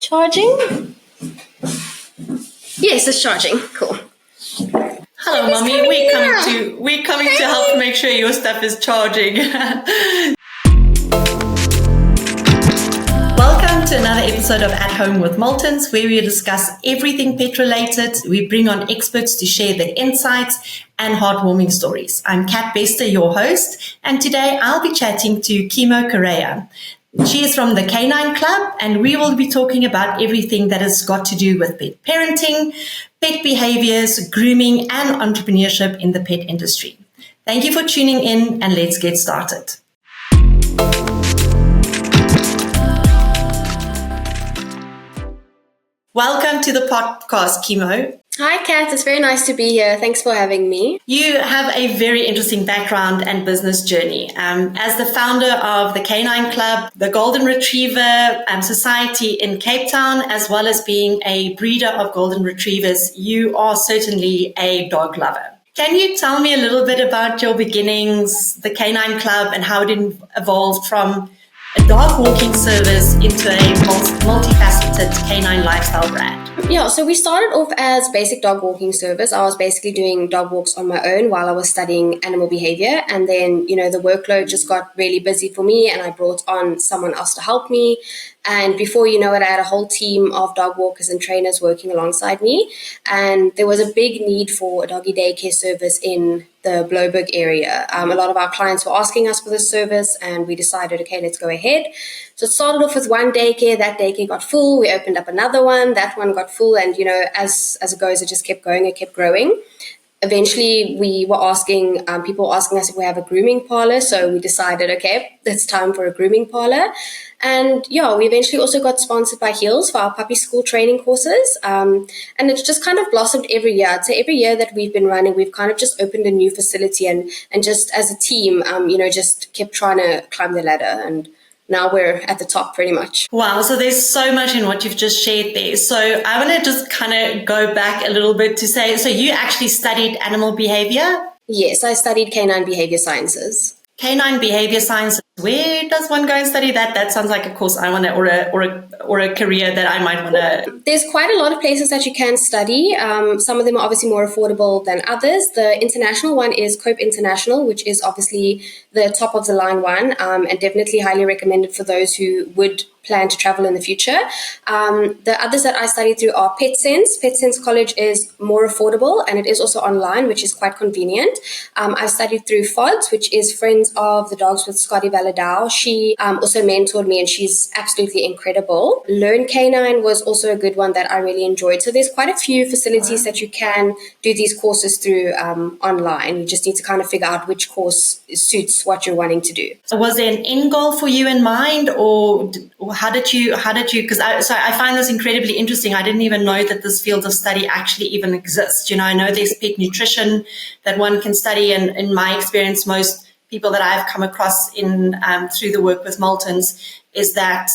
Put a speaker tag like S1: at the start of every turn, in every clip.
S1: Charging? Yes, it's charging. Cool.
S2: Hello, Mummy. We're coming to help make sure your stuff is charging. Welcome to another episode of At Home with Marltons, where we discuss everything pet related. We bring on experts to share their insights and heartwarming stories. I'm Kat Bester, your host, and today I'll be chatting to Kemo Correia. She is from the Canine Club, and we will be talking about everything that has got to do with pet parenting, pet behaviors, grooming, and entrepreneurship in the pet industry. Thank you for tuning in, and let's get started. Welcome to the podcast, Kemo.
S1: Hi, Kat. It's very nice to be here. Thanks for having me.
S2: You have a very interesting background and business journey. As the founder of the Canine Club, the Golden Retriever Society in Cape Town, as well as being a breeder of Golden Retrievers, you are certainly a dog lover. Can you tell me a little bit about your beginnings, the Canine Club, and how it evolved from a dog walking service into a multifaceted canine lifestyle brand?
S1: Yeah, so we started off as basic dog walking service. I was basically doing dog walks on my own while I was studying animal behavior. And then, the workload just got really busy for me and I brought on someone else to help me. And before you know it, I had a whole team of dog walkers and trainers working alongside me. And there was a big need for a doggy daycare service in the Bloberg area. A lot of our clients were asking us for this service and we decided, okay, let's go ahead. So it started off with one daycare. That daycare got full. We opened up another one. That one got full. And, as it goes, it just kept going. It kept growing. Eventually, we were asking, people were asking us if we have a grooming parlor. So we decided, okay, it's time for a grooming parlor. And we eventually also got sponsored by Heels for our puppy school training courses. And it's just kind of blossomed every year. I'd say every year that we've been running, we've kind of just opened a new facility and just as a team, just kept trying to climb the ladder. And now we're at the top pretty much.
S2: Wow. So there's so much in what you've just shared there. So I want to just kind of go back a little bit to say, so you actually studied animal behavior?
S1: Yes, I studied canine behavior sciences.
S2: Canine behavior science. Where does one go and study that? That sounds like a course I want to, or a career that I might want to.
S1: There's quite a lot of places that you can study. Some of them are obviously more affordable than others. The international one is Cope International, which is obviously the top of the line one, and definitely highly recommended for those who would plan to travel in the future. The others that I studied through are PetSense. PetSense College is more affordable and it is also online, which is quite convenient. I studied through FODS, which is Friends of the Dogs with Scotty Valadao. She also mentored me and she's absolutely incredible. Learn Canine was also a good one that I really enjoyed. So there's quite a few facilities that you can do these courses through online. You just need to kind of figure out which course suits what you're wanting to do.
S2: So was there an end goal for you in mind, or how did you, because I find this incredibly interesting. I didn't even know that this field of study actually even exists. I know there's pet nutrition that one can study. And in my experience, most people that I've come across in through the work with Marltons is that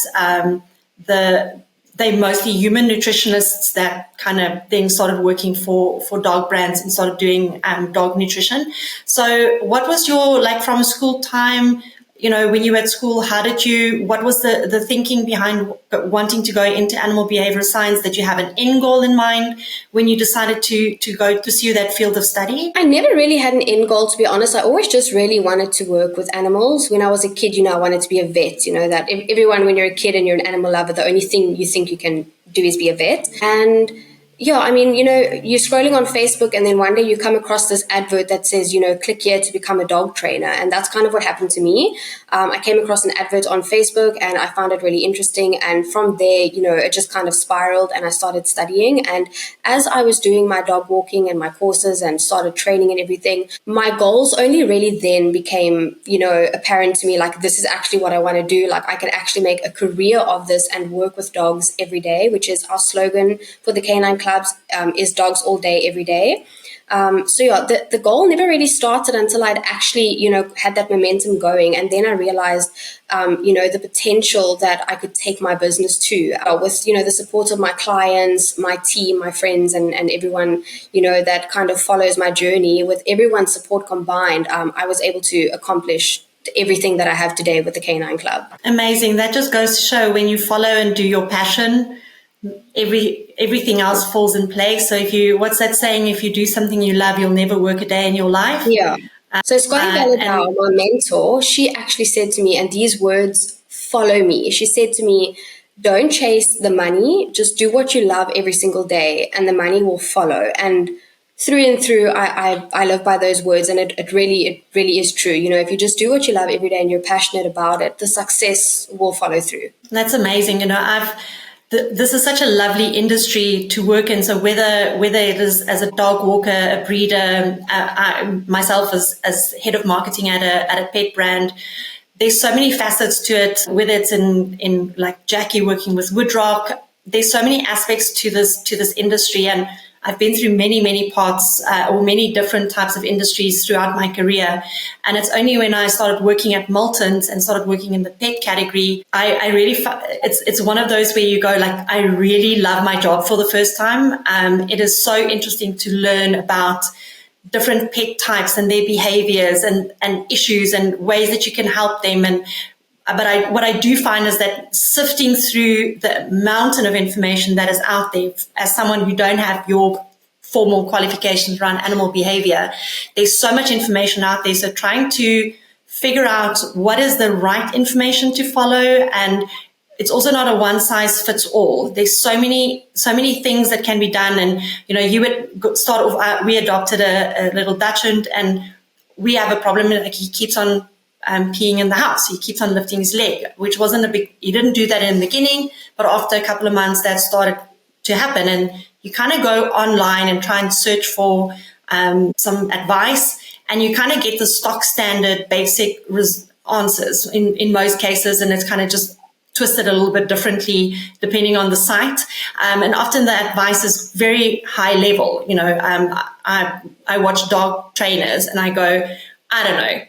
S2: they're mostly human nutritionists that kind of then started working for dog brands and started doing dog nutrition. So what was your, from school time, when you were at school, what was the thinking behind wanting to go into animal behavioral science? Did you have an end goal in mind when you decided to go pursue that field of study?
S1: I never really had an end goal, to be honest. I always just really wanted to work with animals. When I was a kid, I wanted to be a vet. That everyone, when you're a kid and you're an animal lover, the only thing you think you can do is be a vet. And you're scrolling on Facebook and then one day you come across this advert that says, click here to become a dog trainer. And that's kind of what happened to me. I came across an advert on Facebook and I found it really interesting. And from there, it just kind of spiraled and I started studying. And as I was doing my dog walking and my courses and started training and everything, my goals only really then became, apparent to me, this is actually what I want to do. I can actually make a career of this and work with dogs every day, which is our slogan for the Canine Club. Is dogs all day, every day. The goal never really started until I'd actually, had that momentum going. And then I realized, the potential that I could take my business to with, the support of my clients, my team, my friends, and everyone, that kind of follows my journey. With everyone's support combined, I was able to accomplish everything that I have today with the Canine Club.
S2: Amazing. That just goes to show when you follow and do your passion, everything else falls in place. So what's that saying? If you do something you love, you'll never work a day in your life.
S1: Yeah. So Scotty Gallagher,
S2: And
S1: my mentor, she actually said to me, and these words follow me. She said to me, don't chase the money, just do what you love every single day, and the money will follow. And through, I live by those words, and it really is true. You know, if you just do what you love every day and you're passionate about it, the success will follow through.
S2: That's amazing. You know, this is such a lovely industry to work in. So whether it is as a dog walker, a breeder, I myself as head of marketing at a pet brand, there's so many facets to it. Whether it's in like Jackie working with Woodrock, there's so many aspects to this industry, and I've been through many parts or many different types of industries throughout my career. And it's only when I started working at Marltons and started working in the pet category, I really, it's one of those where you go like, I really love my job for the first time. It is so interesting to learn about different pet types and their behaviors and issues and ways that you can help them. But what I do find is that sifting through the mountain of information that is out there, as someone who don't have your formal qualifications around animal behavior, there's so much information out there. So trying to figure out what is the right information to follow, and it's also not a one size fits all. There's so many things that can be done. And you know, you would start off. We adopted a little Dachshund, and we have a problem. Like he keeps on peeing in the house. He keeps on lifting his leg, which wasn't a big, he didn't do that in the beginning, but after a couple of months that started to happen. And you kind of go online and try and search for some advice, and you kind of get the stock standard basic answers in most cases. And it's kind of just twisted a little bit differently depending on the site. And often the advice is very high level. You know, I watch dog trainers and I go, I don't know,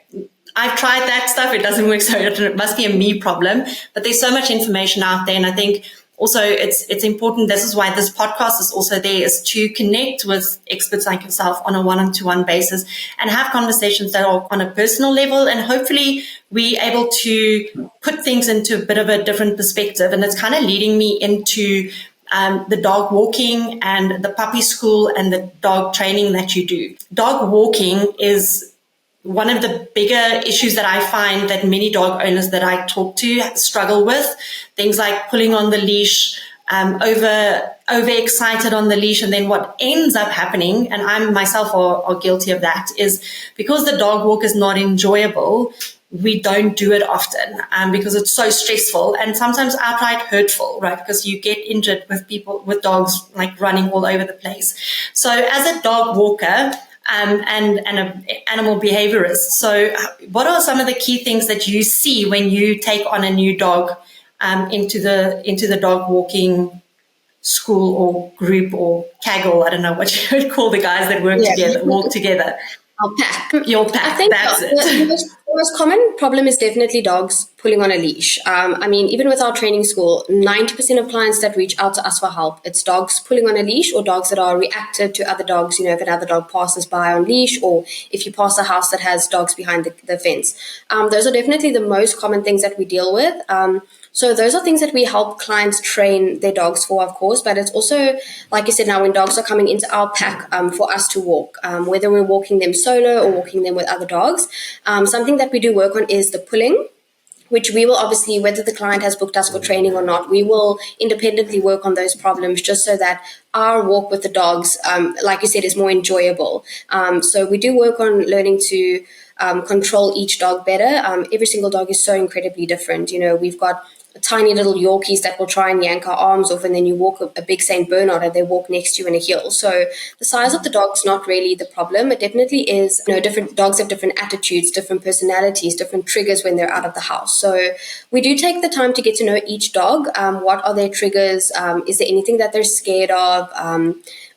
S2: I've tried that stuff. It doesn't work. So it must be a me problem, but there's so much information out there. And I think also it's important. This is why this podcast is also there, is to connect with experts like yourself on a one-to-one basis and have conversations that are on a personal level. And hopefully we're able to put things into a bit of a different perspective. And it's kind of leading me into the dog walking and the puppy school and the dog training that you do. Dog walking is one of the bigger issues that I find that many dog owners that I talk to struggle with. Things like pulling on the leash, overexcited on the leash. And then what ends up happening, and I myself are guilty of that, is because the dog walk is not enjoyable, we don't do it often because it's so stressful and sometimes outright hurtful, right? Because you get injured with dogs like running all over the place. So as a dog walker, and an animal behaviorist. So what are some of the key things that you see when you take on a new dog into the dog walking school or group or kaggle? I don't know what you would call the guys that walk together. Your pack.
S1: I think
S2: that's it.
S1: The most common problem is definitely dogs pulling on a leash. I mean, even with our training school, 90% of clients that reach out to us for help, it's dogs pulling on a leash or dogs that are reactive to other dogs. You know, if another dog passes by on leash, or if you pass a house that has dogs behind the fence. Those are definitely the most common things that we deal with. So those are things that we help clients train their dogs for, of course, but it's also, like you said, now when dogs are coming into our pack for us to walk, whether we're walking them solo or walking them with other dogs, something that we do work on is the pulling, which we will obviously, whether the client has booked us for training or not, we will independently work on those problems just so that our walk with the dogs, like you said, is more enjoyable. So we do work on learning to control each dog better. Every single dog is so incredibly different. You know, we've got tiny little Yorkies that will try and yank our arms off, and then you walk a big St. Bernard and they walk next to you in a heel. So the size of the dog is not really the problem. It definitely is, you know, different dogs have different attitudes, different personalities, different triggers when they're out of the house. So we do take the time to get to know each dog. What are their triggers? Is there anything that they're scared of?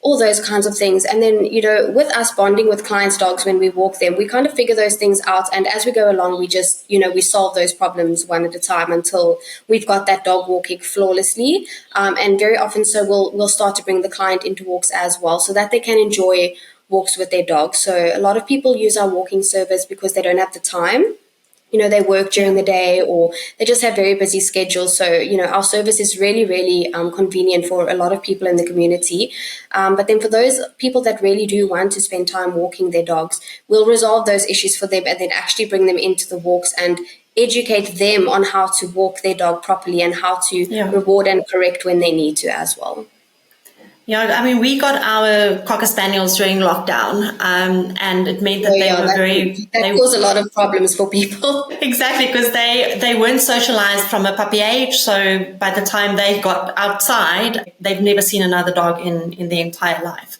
S1: All those kinds of things. And then, you know, with us bonding with clients' dogs when we walk them, we kind of figure those things out. And as we go along, we just, you know, we solve those problems one at a time until we've got that dog walking flawlessly. And very often so we'll start to bring the client into walks as well so that they can enjoy walks with their dog. So a lot of people use our walking service because they don't have the time. they work during the day, or they just have very busy schedules. So, our service is really, really convenient for a lot of people in the community. But then for those people that really do want to spend time walking their dogs, we'll resolve those issues for them and then actually bring them into the walks and educate them on how to walk their dog properly and how to reward and correct when they need to as well.
S2: Yeah, I mean, we got our Cocker Spaniels during lockdown, and it meant that
S1: that caused a lot of problems for people.
S2: Exactly, because they weren't socialized from a puppy age, so by the time they got outside, they've never seen another dog in their entire life.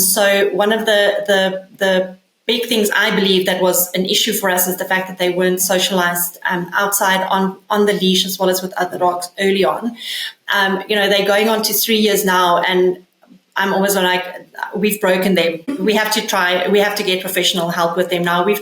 S2: So one of the big things I believe that was an issue for us is the fact that they weren't socialized outside on the leash as well as with other dogs early on. They're going on to 3 years now, and I'm always like, we've broken them. We have to get professional help with them now. We've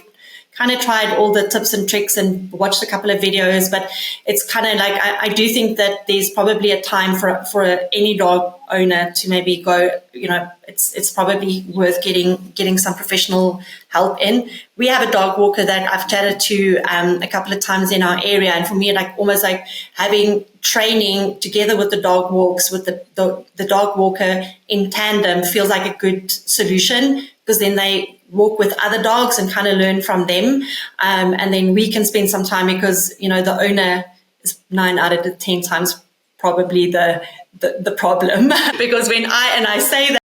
S2: kind of tried all the tips and tricks and watched a couple of videos, but it's kind of like, I do think that there's probably a time for any dog owner to maybe go, it's probably worth getting some professional help in. We have a dog walker that I've chatted to a couple of times in our area, and for me, almost like having training together with the dog walks with the dog walker in tandem feels like a good solution, because then they walk with other dogs and kind of learn from them, and then we can spend some time, because the owner is 9 out of the 10 times probably the problem. Because when I say that,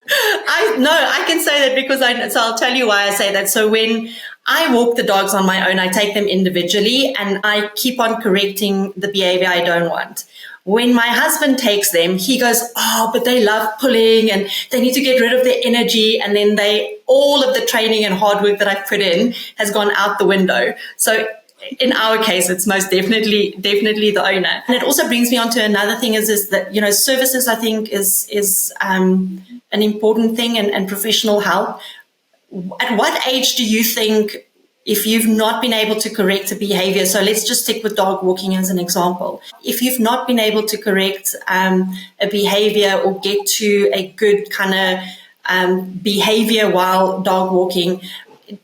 S2: I can say that because so I'll tell you why I say that. So when I walk the dogs on my own, I take them individually and I keep on correcting the behavior I don't want. When my husband takes them, he goes, oh, but they love pulling and they need to get rid of their energy. And then all of the training and hard work that I've put in has gone out the window. So in our case, it's most definitely the owner. And it also brings me on to another thing is that, services, I think, is an important thing, and professional help. At what age do you think, if you've not been able to correct a behavior, so let's just stick with dog walking as an example. If you've not been able to correct a behavior or get to a good kind of behavior while dog walking,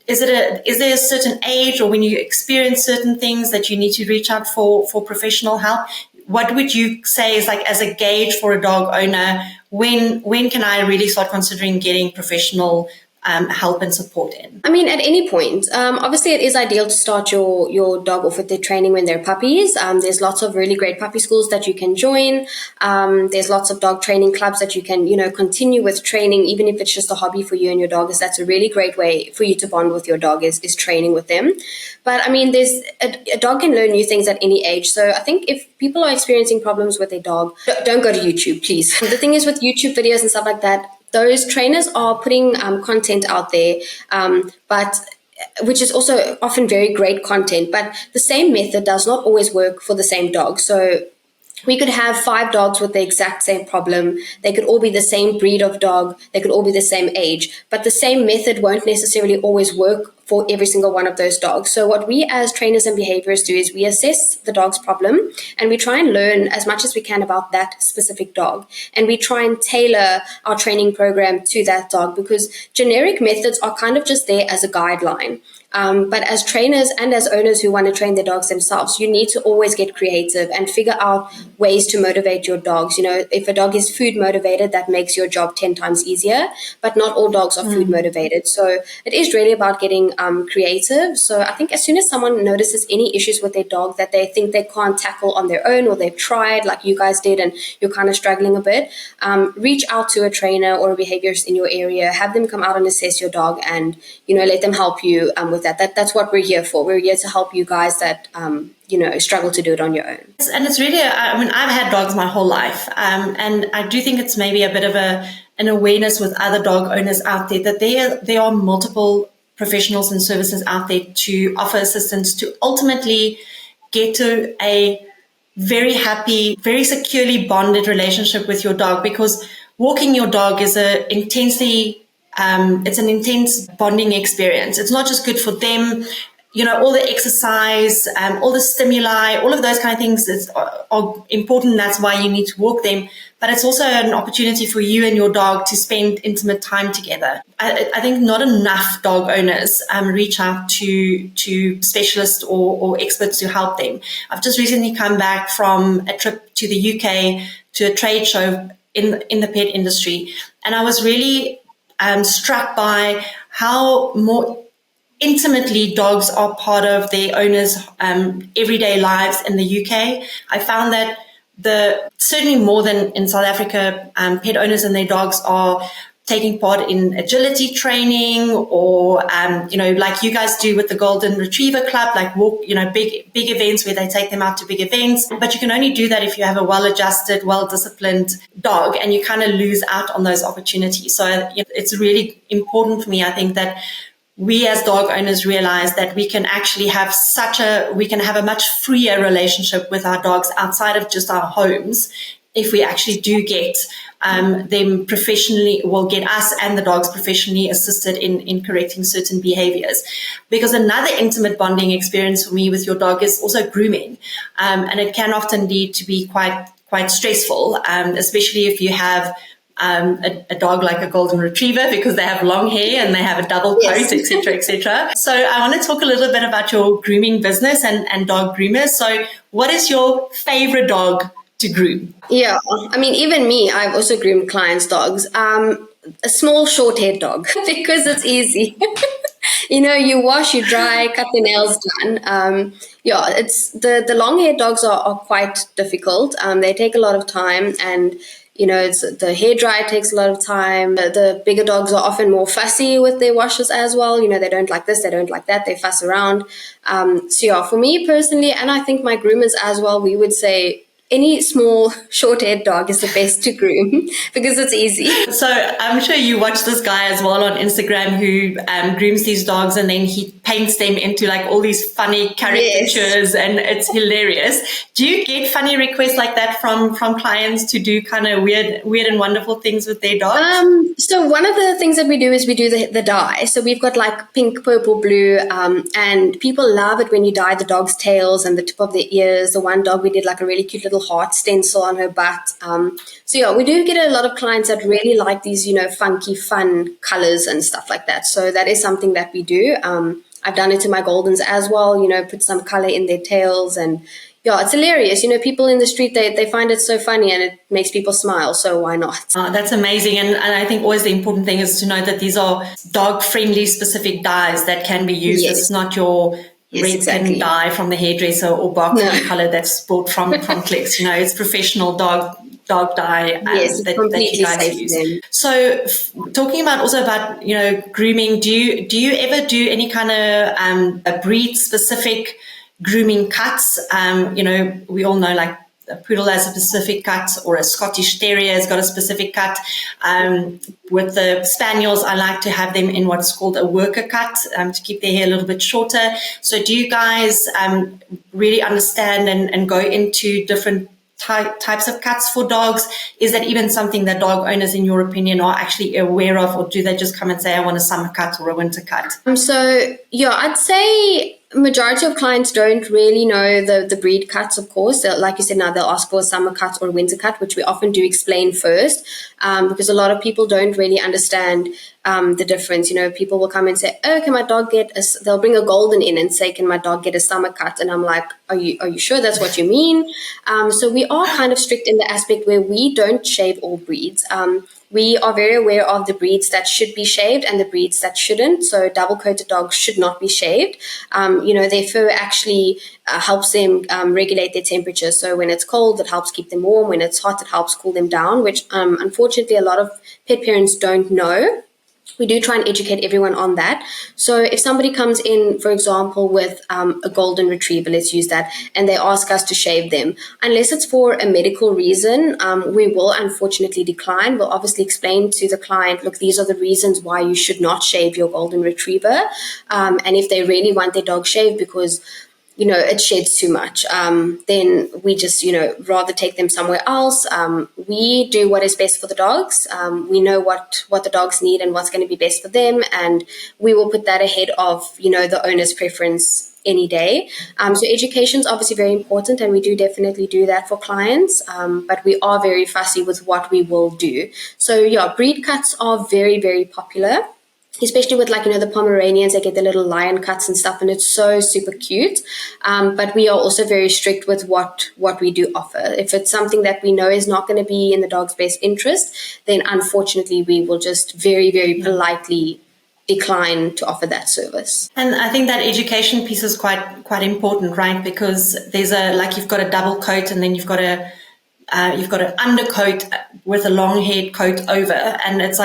S2: is there a certain age, or when you experience certain things, that you need to reach out for professional help? What would you say is like as a gauge for a dog owner? When can I really start considering getting professional help and support in?
S1: I mean, at any point. Obviously, it is ideal to start your dog off with their training when they're puppies. There's lots of really great puppy schools that you can join. There's lots of dog training clubs that you can, continue with training, even if it's just a hobby for you and your dog. That's a really great way for you to bond with your dog is training with them. But I mean, there's a dog can learn new things at any age. So I think if people are experiencing problems with their dog, don't go to YouTube, please. The thing is with YouTube videos and stuff like that, those trainers are putting content out there, but which is also often very great content, but the same method does not always work for the same dog. So we could have 5 dogs with the exact same problem. They could all be the same breed of dog. They could all be the same age, but the same method won't necessarily always work for every single one of those dogs. So what we as trainers and behaviorists do is we assess the dog's problem and we try and learn as much as we can about that specific dog. And we try and tailor our training program to that dog, because generic methods are kind of just there as a guideline. But as trainers and as owners who want to train their dogs themselves, you need to always get creative and figure out ways to motivate your dogs. If a dog is food motivated, that makes your job 10 times easier, but not all dogs are food motivated. So it is really about getting creative. So I think as soon as someone notices any issues with their dog that they think they can't tackle on their own, or they've tried like you guys did and you're kind of struggling a bit, reach out to a trainer or a behaviorist in your area, have them come out and assess your dog and, let them help you with that. That's what we're here for. We're here to help you guys that, struggle to do it on your own.
S2: And it's really, I've had dogs my whole life. And I do think it's maybe a bit of an awareness with other dog owners out there that there are multiple professionals and services out there to offer assistance to ultimately get to a very happy, very securely bonded relationship with your dog, because walking your dog is it's an intense bonding experience. It's not just good for them. all the exercise, all the stimuli, all of those kind of things are important. That's why you need to walk them. But it's also an opportunity for you and your dog to spend intimate time together. I think not enough dog owners reach out to specialists or experts to help them. I've just recently come back from a trip to the UK to a trade show in the pet industry, and I was really struck by how more intimately dogs are part of their owners' everyday lives in the UK. I found that certainly more than in South Africa, pet owners and their dogs are taking part in agility training, or like you guys do with the Golden Retriever Club, like big events where they take them out to big events. But you can only do that if you have a well-adjusted, well-disciplined dog, and you kind of lose out on those opportunities. So it's really important for me, I think, that we as dog owners realize that we can actually have a much freer relationship with our dogs outside of just our homes if we actually do get them professionally, will get us and the dogs professionally assisted in correcting certain behaviors. Because another intimate bonding experience for me with your dog is also grooming. And it can often lead to be quite stressful, especially if you have a dog like a golden retriever, because they have long hair and they have a double coat,
S1: Yes.
S2: etc., etc. So I want to talk a little bit about your grooming business and dog groomers. So what is your favorite dog to groom?
S1: Yeah, I mean, even me, I've also groomed clients' dogs. A small, short-haired dog because it's easy. You wash, you dry, cut the nails done. It's the long-haired dogs are quite difficult. They take a lot of time, and it's the hair dryer takes a lot of time. The bigger dogs are often more fussy with their washes as well. They don't like this, they don't like that, they fuss around. For me personally, and I think my groomers as well, we would say any small, short-haired dog is the best to groom because it's easy.
S2: So I'm sure you watch this guy as well on Instagram who grooms these dogs, and then he paints them into like all these funny caricatures, and it's hilarious. Do you get funny requests like that from clients to do kind of weird and wonderful things with their dogs?
S1: So one of the things that we do is we do the dye. So we've got like pink, purple, blue, and people love it when you dye the dog's tails and the tip of their ears. The one dog we did like a really cute little heart stencil on her butt. We do get a lot of clients that really like these, funky, fun colors and stuff like that. So that is something that we do. I've done it to my Goldens as well, put some color in their tails, and it's hilarious. People in the street, they find it so funny and it makes people smile. So why not?
S2: That's amazing. And I think always the important thing is to know that these are dog-friendly specific dyes that can be used.
S1: Yes.
S2: It's not your red
S1: exactly.
S2: dye from the hairdresser or bark color that's bought from Clicks. It's professional dog dye that you guys use. So talking about grooming, do you ever do any kind of a breed specific grooming cuts? We all know like a poodle has a specific cut, or a Scottish Terrier has got a specific cut. With the Spaniels, I like to have them in what's called a worker cut to keep their hair a little bit shorter. So do you guys really understand and go into different types of cuts for dogs? Is that even something that dog owners, in your opinion, are actually aware of, or do they just come and say, I want a summer cut or a winter cut?
S1: I'd say majority of clients don't really know the breed cuts, of course. Like you said, now they'll ask for a summer cut or a winter cut, which we often do explain first, because a lot of people don't really understand the difference. People will come and say, oh, can my dog they'll bring a golden in and say, can my dog get a summer cut? And I'm like, are you sure that's what you mean? So we are kind of strict in the aspect where we don't shave all breeds. We are very aware of the breeds that should be shaved and the breeds that shouldn't. So double-coated dogs should not be shaved. Their fur actually helps them regulate their temperature. So when it's cold, it helps keep them warm. When it's hot, it helps cool them down, which unfortunately a lot of pet parents don't know. We do try and educate everyone on that. So if somebody comes in, for example, with a golden retriever, let's use that, and they ask us to shave them, unless it's for a medical reason, we will unfortunately decline. We'll obviously explain to the client, look, these are the reasons why you should not shave your golden retriever. And if they really want their dog shaved because it sheds too much, then we just, rather take them somewhere else. We do what is best for the dogs. We know what the dogs need and what's going to be best for them. And we will put that ahead of, the owner's preference any day. So education is obviously very important, and we do definitely do that for clients. But we are very fussy with what we will do. So yeah, breed cuts are very, very popular, especially with the Pomeranians. They get the little lion cuts and stuff, and it's so super cute. But we are also very strict with what we do offer. If it's something that we know is not going to be in the dog's best interest, then unfortunately we will just very, very politely decline to offer that service.
S2: And I think that education piece is quite important, right? Because there's you've got a double coat, and then you've got an undercoat with a long-haired coat over, and it's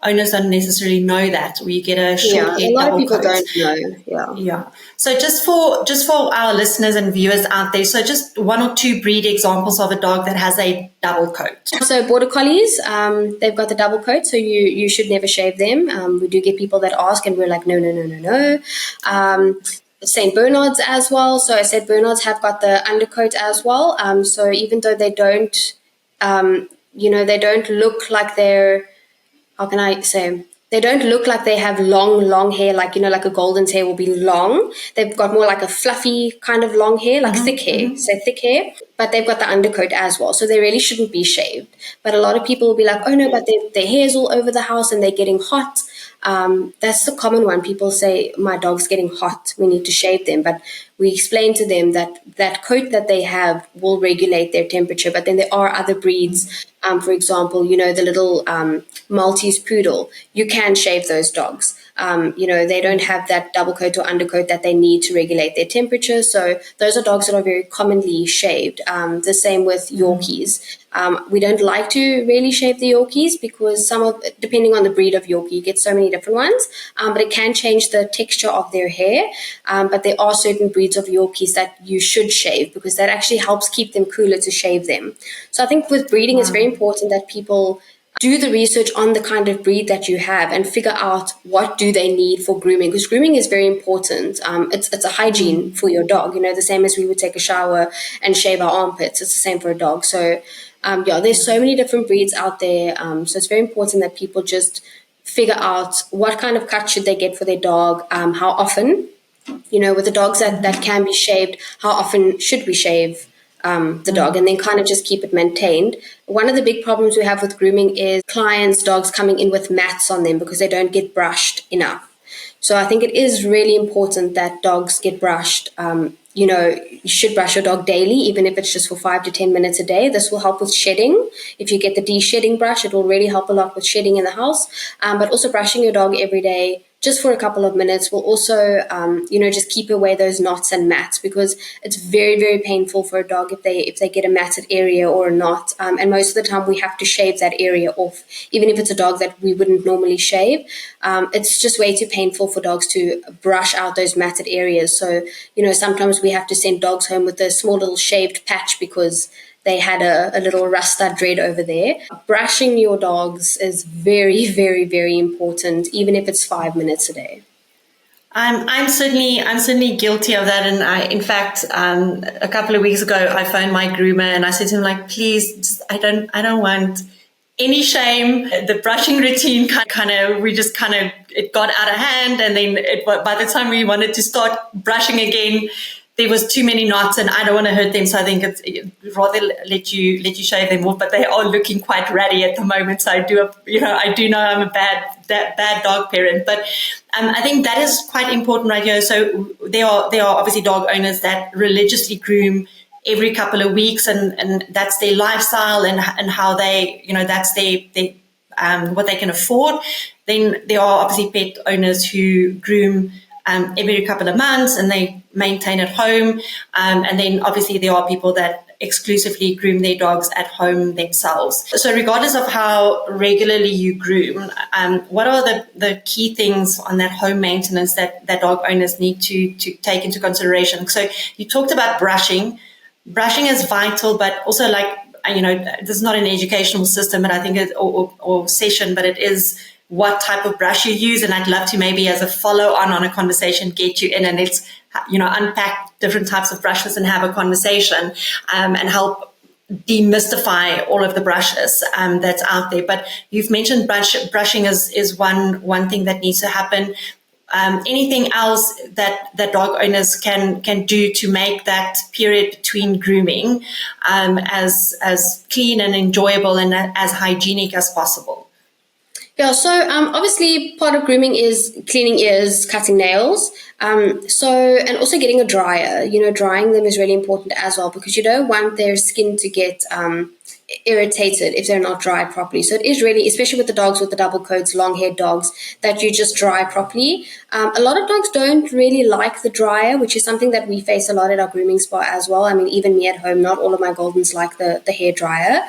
S2: owners don't necessarily know that, or you get a short-haired double coat. A lot of people
S1: don't know.
S2: Yeah. So just for our listeners and viewers out there, so just one or two breed examples of a dog that has a double coat.
S1: So border collies, they've got the double coat, so you should never shave them. We do get people that ask, and we're like, no. St. Bernards as well. So St. Bernards have got the undercoat as well. So even though they don't, they don't look like they're, how can I say, they don't look like they have long hair, like a Golden's hair will be long. They've got more like a fluffy kind of long hair, like thick hair, so thick hair, but they've got the undercoat as well. So they really shouldn't be shaved. But a lot of people will be like, oh no, but their hair's all over the house and they're getting hot. That's the common one. People say, my dog's getting hot, we need to shave them. But we explain to them that coat that they have will regulate their temperature. But then there are other breeds. For example, the little Maltese poodle, you can shave those dogs. They don't have that double coat or undercoat that they need to regulate their temperature. So those are dogs that are very commonly shaved. The same with Yorkies. We don't like to really shave the Yorkies because depending on the breed of Yorkie, you get so many different ones, but it can change the texture of their hair. But there are certain breeds of Yorkies that you should shave because that actually helps keep them cooler to shave them. So I think with breeding, it's very important that people do the research on the kind of breed that you have and figure out what do they need for grooming, because grooming is very important. It's a hygiene for your dog, the same as we would take a shower and shave our armpits. It's the same for a dog. So there's so many different breeds out there. So it's very important that people just figure out what kind of cut should they get for their dog, how often, with the dogs that can be shaved, how often should we shave the dog, and then kind of just keep it maintained. One of the big problems we have with grooming is clients' dogs coming in with mats on them because they don't get brushed enough. So I think it is really important that dogs get brushed. You should brush your dog daily, even if it's just for 5 to 10 minutes a day. This will help with shedding. If you get the de-shedding brush, it will really help a lot with shedding in the house. But also brushing your dog every day, just for a couple of minutes, will also, just keep away those knots and mats, because it's very, very painful for a dog if they get a matted area or a knot. And most of the time we have to shave that area off, even if it's a dog that we wouldn't normally shave. It's just way too painful for dogs to brush out those matted areas. So, sometimes we have to send dogs home with a small little shaved patch because they had a little rasta dread over there. Brushing your dogs is very, very, very important, even if it's 5 minutes a day.
S2: I'm certainly guilty of that. And in fact, a couple of weeks ago, I phoned my groomer and I said to him, please, I don't want any shame. The brushing routine it got out of hand. And then by the time we wanted to start brushing again, there was too many knots and I don't want to hurt them. So I think it's rather let you shave them off, but they are looking quite ratty at the moment. So I do know I'm a bad dog parent, but I think that is quite important right here. So there are obviously dog owners that religiously groom every couple of weeks, and that's their lifestyle and how they, that's their what they can afford. Then there are obviously pet owners who groom every couple of months and they maintain at home. And then obviously there are people that exclusively groom their dogs at home themselves. So regardless of how regularly you groom, what are the key things on that home maintenance that dog owners need to take into consideration? So you talked about brushing. Brushing is vital, but also this is not an educational system, but I think or session, but it is what type of brush you use. And I'd love to maybe as a follow on a conversation, get you in and let's, unpack different types of brushes and have a conversation and help demystify all of the brushes that's out there. But you've mentioned brushing is one thing that needs to happen. Anything else that dog owners can do to make that period between grooming as clean and enjoyable and as hygienic as possible?
S1: Yeah, so obviously part of grooming is cleaning ears, cutting nails. And also getting a dryer. Drying them is really important as well because you don't want their skin to get irritated if they're not dried properly. So it is really, especially with the dogs with the double coats, long-haired dogs, that you just dry properly. A lot of dogs don't really like the dryer, which is something that we face a lot at our grooming spa as well. I mean, even me at home, not all of my Goldens like the hair dryer.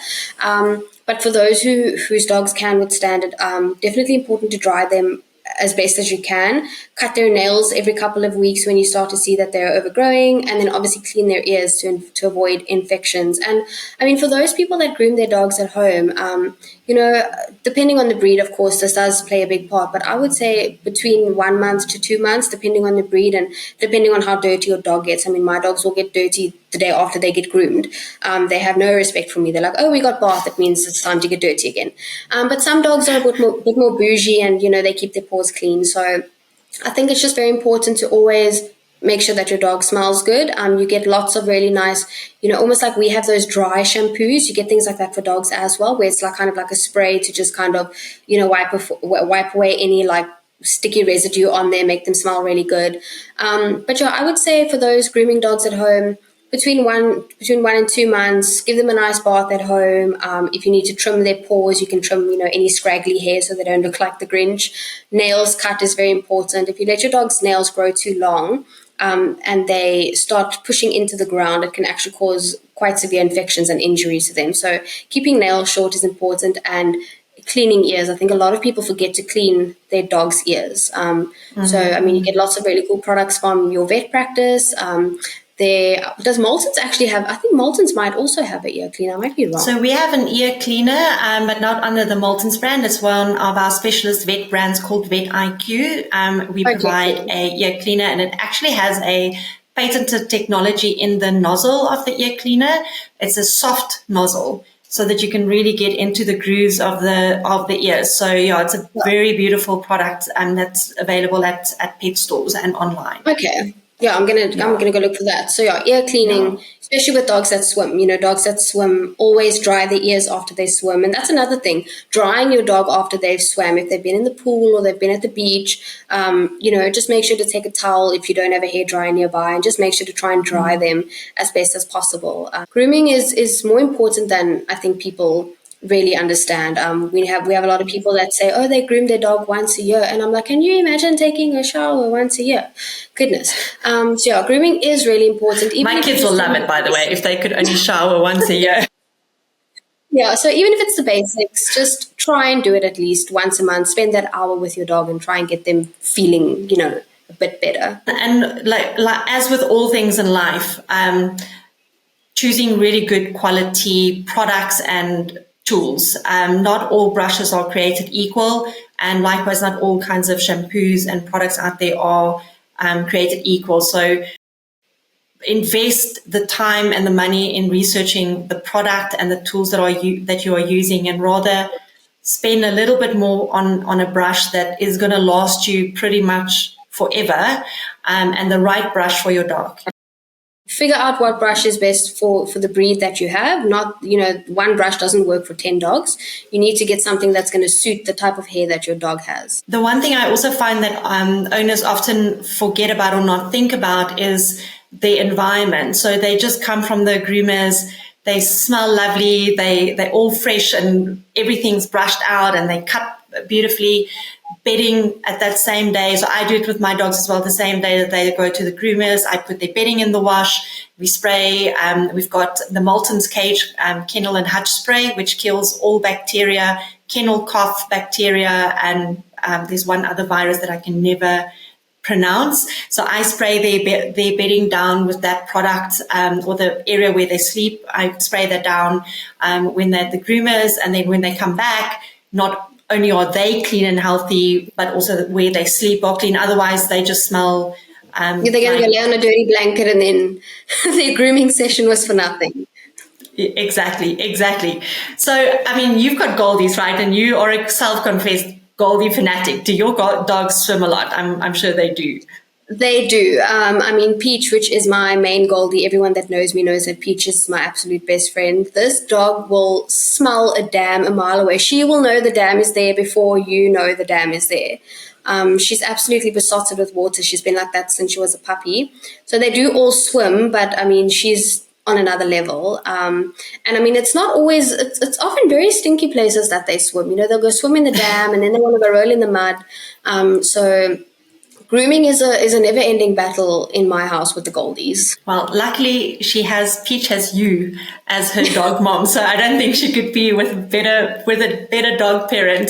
S1: But for those whose dogs can withstand it, definitely important to dry them as best as you can. Cut their nails every couple of weeks when you start to see that they're overgrowing, and then obviously clean their ears to avoid infections. And I mean, for those people that groom their dogs at home, depending on the breed, of course, this does play a big part, but I would say between 1 month to 2 months, depending on the breed and depending on how dirty your dog gets. I mean, my dogs will get dirty the day after they get groomed. They have no respect for me. They're like, oh, we got bath. It means it's time to get dirty again. But some dogs are a bit more bougie and, they keep their paws clean. So I think it's just very important to always make sure that your dog smells good. You get lots of really nice, almost like we have those dry shampoos. You get things like that for dogs as well, where it's like kind of like a spray to just kind of, wipe away any like sticky residue on there, make them smell really good. But yeah, I would say for those grooming dogs at home, between 1 and 2 months, give them a nice bath at home. If you need to trim their paws, you can trim, any scraggly hair so they don't look like the Grinch. Nails cut is very important. If you let your dog's nails grow too long, and they start pushing into the ground, it can actually cause quite severe infections and injuries to them. So keeping nails short is important, and cleaning ears. I think a lot of people forget to clean their dog's ears. So, I mean, you get lots of really cool products from your vet practice. Does Marltons actually have, I think Marltons might also have an ear cleaner. I might be wrong.
S2: So we have an ear cleaner, but not under the Marltons brand. It's one of our specialist vet brands called Vet IQ. We provide a ear cleaner, and it actually has a patented technology in the nozzle of the ear cleaner. It's a soft nozzle so that you can really get into the grooves of the ears. So yeah, it's a very beautiful product that's available at pet stores and online.
S1: Okay. Yeah, I'm gonna go look for that. So yeah, ear cleaning, especially with dogs that swim. Dogs that swim always dry their ears after they swim, and that's another thing. Drying your dog after they've swam, if they've been in the pool or they've been at the beach, just make sure to take a towel if you don't have a hairdryer nearby, and just make sure to try and dry them as best as possible. Grooming is more important than I think people really understand. We have a lot of people that say, oh, they groom their dog once a year, and I'm like, can you imagine taking a shower once a year? Goodness. So yeah, grooming is really important.
S2: My kids will love it, by the way, if they could only shower once a year.
S1: Yeah, so even if it's the basics, just try and do it at least once a month. Spend that hour with your dog and try and get them feeling, a bit better.
S2: And like as with all things in life, choosing really good quality products and tools. Not all brushes are created equal, and likewise, not all kinds of shampoos and products out there are created equal. So invest the time and the money in researching the product and the tools that you are using, and rather spend a little bit more on a brush that is going to last you pretty much forever, and the right brush for your dog.
S1: Figure out what brush is best for the breed that you have. Not, one brush doesn't work for 10 dogs. You need to get something that's going to suit the type of hair that your dog has.
S2: The one thing I also find that owners often forget about or not think about is the environment. So they just come from the groomers, they smell lovely, they're all fresh and everything's brushed out and they cut beautifully. Bedding at that same day. So I do it with my dogs as well. The same day that they go to the groomers, I put their bedding in the wash. We spray. We've got the Marltons cage kennel and hutch spray, which kills all bacteria, kennel cough bacteria, and there's one other virus that I can never pronounce. So I spray their bedding down with that product, or the area where they sleep. I spray that down when they're at the groomers, and then when they come back, not only are they clean and healthy, but also where they sleep are clean. Otherwise, they just smell.
S1: They're going to go lay on a dirty blanket and then their grooming session was for nothing.
S2: Exactly. So, I mean, you've got Goldies, right? And you are a self-confessed Goldie fanatic. Do your dogs swim a lot? I'm sure they do.
S1: They do. I mean, Peach, which is my main Goldie, everyone that knows me knows that Peach is my absolute best friend. This dog will smell a dam a mile away. She will know the dam is there before you know the dam is there. She's absolutely besotted with water. She's been like that since she was a puppy. So they do all swim, but I mean, she's on another level. And I mean, it's not always, it's often very stinky places that they swim. You know, they'll go swim in the dam and then they want to go roll in the mud. So grooming is a never-ending battle in my house with the Goldies.
S2: Well, luckily Peach has you as her dog mom, so I don't think she could be with a better dog parent.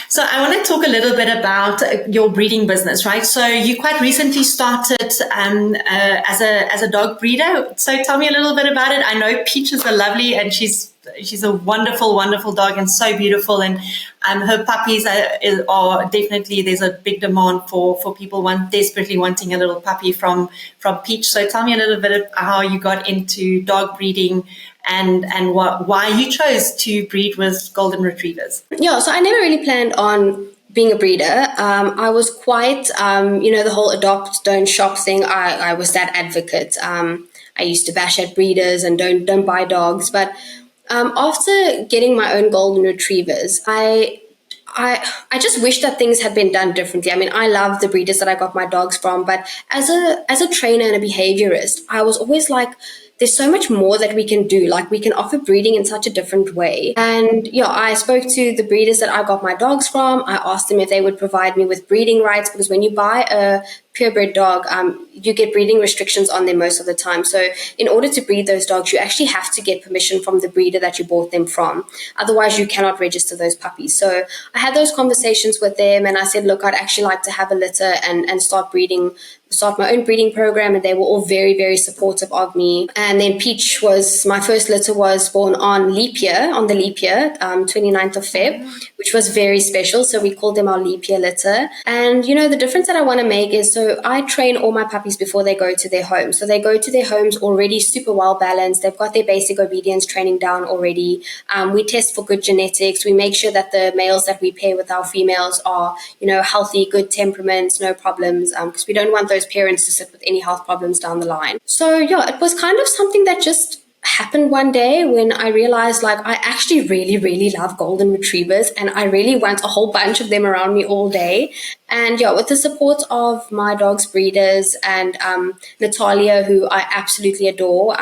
S2: So I want to talk a little bit about your breeding business, right? So you quite recently started as a dog breeder. So tell me a little bit about it. I know Peach is lovely and she's a wonderful, wonderful dog and so beautiful. And her puppies are definitely, there's a big demand for people desperately wanting a little puppy from Peach. So tell me a little bit of how you got into dog breeding and why you chose to breed with Golden Retrievers.
S1: Yeah, so I never really planned on being a breeder. I was quite, the whole adopt, don't shop thing. I was that advocate. I used to bash at breeders and don't buy dogs. But after getting my own Golden Retrievers, I just wish that things had been done differently. I mean, I love the breeders that I got my dogs from, but as a trainer and a behaviorist, I was always like, there's so much more that we can do. Like, we can offer breeding in such a different way. And yeah, I spoke to the breeders that I got my dogs from. I asked them if they would provide me with breeding rights, because when you buy a purebred dog, you get breeding restrictions on them most of the time. So in order to breed those dogs, you actually have to get permission from the breeder that you bought them from. Otherwise, you cannot register those puppies. So I had those conversations with them and I said, look, I'd actually like to have a litter and start my own breeding program. And they were all very, very supportive of me. And then Peach my first litter was born on the leap year, 29th of Feb, which was very special. So we called them our leap year litter. And, the difference that I want to make is, so I train all my puppies before they go to their homes. So they go to their homes already super well balanced. They've got their basic obedience training down already. We test for good genetics. We make sure that the males that we pair with our females are, healthy, good temperaments, no problems, because we don't want those parents to sit with any health problems down the line. So yeah, it was kind of something that just happened one day when I realized, like, I actually really, really love Golden Retrievers and I really want a whole bunch of them around me all day. And yeah, with the support of my dog's breeders and Natalia, who I absolutely adore,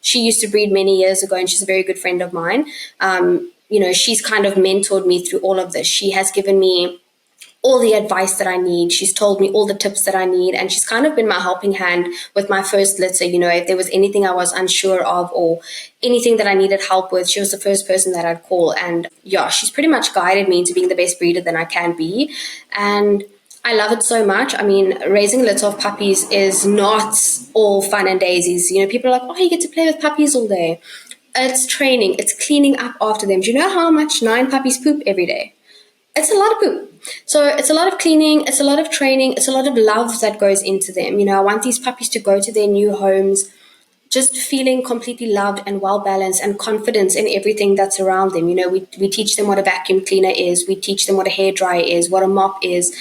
S1: she used to breed many years ago and she's a very good friend of mine. She's kind of mentored me through all of this. She has given me all the advice that I need. She's told me all the tips that I need. And she's kind of been my helping hand with my first litter. If there was anything I was unsure of or anything that I needed help with, she was the first person that I'd call. And yeah, she's pretty much guided me into being the best breeder that I can be. And I love it so much. I mean, raising a litter of puppies is not all fun and daisies. People are like, oh, you get to play with puppies all day. It's training. It's cleaning up after them. Do you know how much 9 puppies poop every day? It's a lot of poop. So it's a lot of cleaning, it's a lot of training, it's a lot of love that goes into them. I want these puppies to go to their new homes just feeling completely loved and well-balanced and confidence in everything that's around them. We teach them what a vacuum cleaner is. We teach them what a hairdryer is, what a mop is.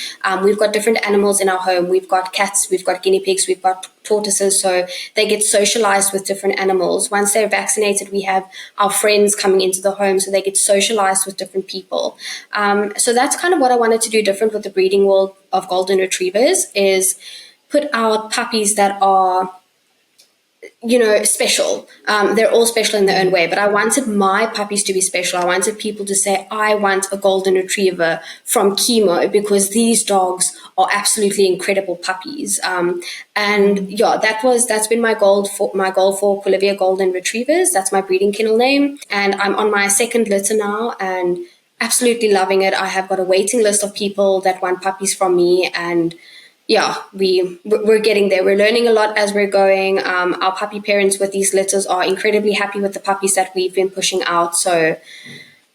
S1: We've got different animals in our home. We've got cats, we've got guinea pigs, we've got tortoises. So they get socialized with different animals. Once they're vaccinated, we have our friends coming into the home, so they get socialized with different people. So that's kind of what I wanted to do different with the breeding world of Golden Retrievers, is put out puppies that are special. They're all special in their own way, but I wanted my puppies to be special. I wanted people to say, I want a Golden Retriever from Kemo because these dogs are absolutely incredible puppies. And yeah, that's been my goal for Quilivia Golden Retrievers. That's my breeding kennel name. And I'm on my second litter now and absolutely loving it. I have got a waiting list of people that want puppies from me, and yeah, we're getting there. We're learning a lot as we're going. Our puppy parents with these litters are incredibly happy with the puppies that we've been pushing out. So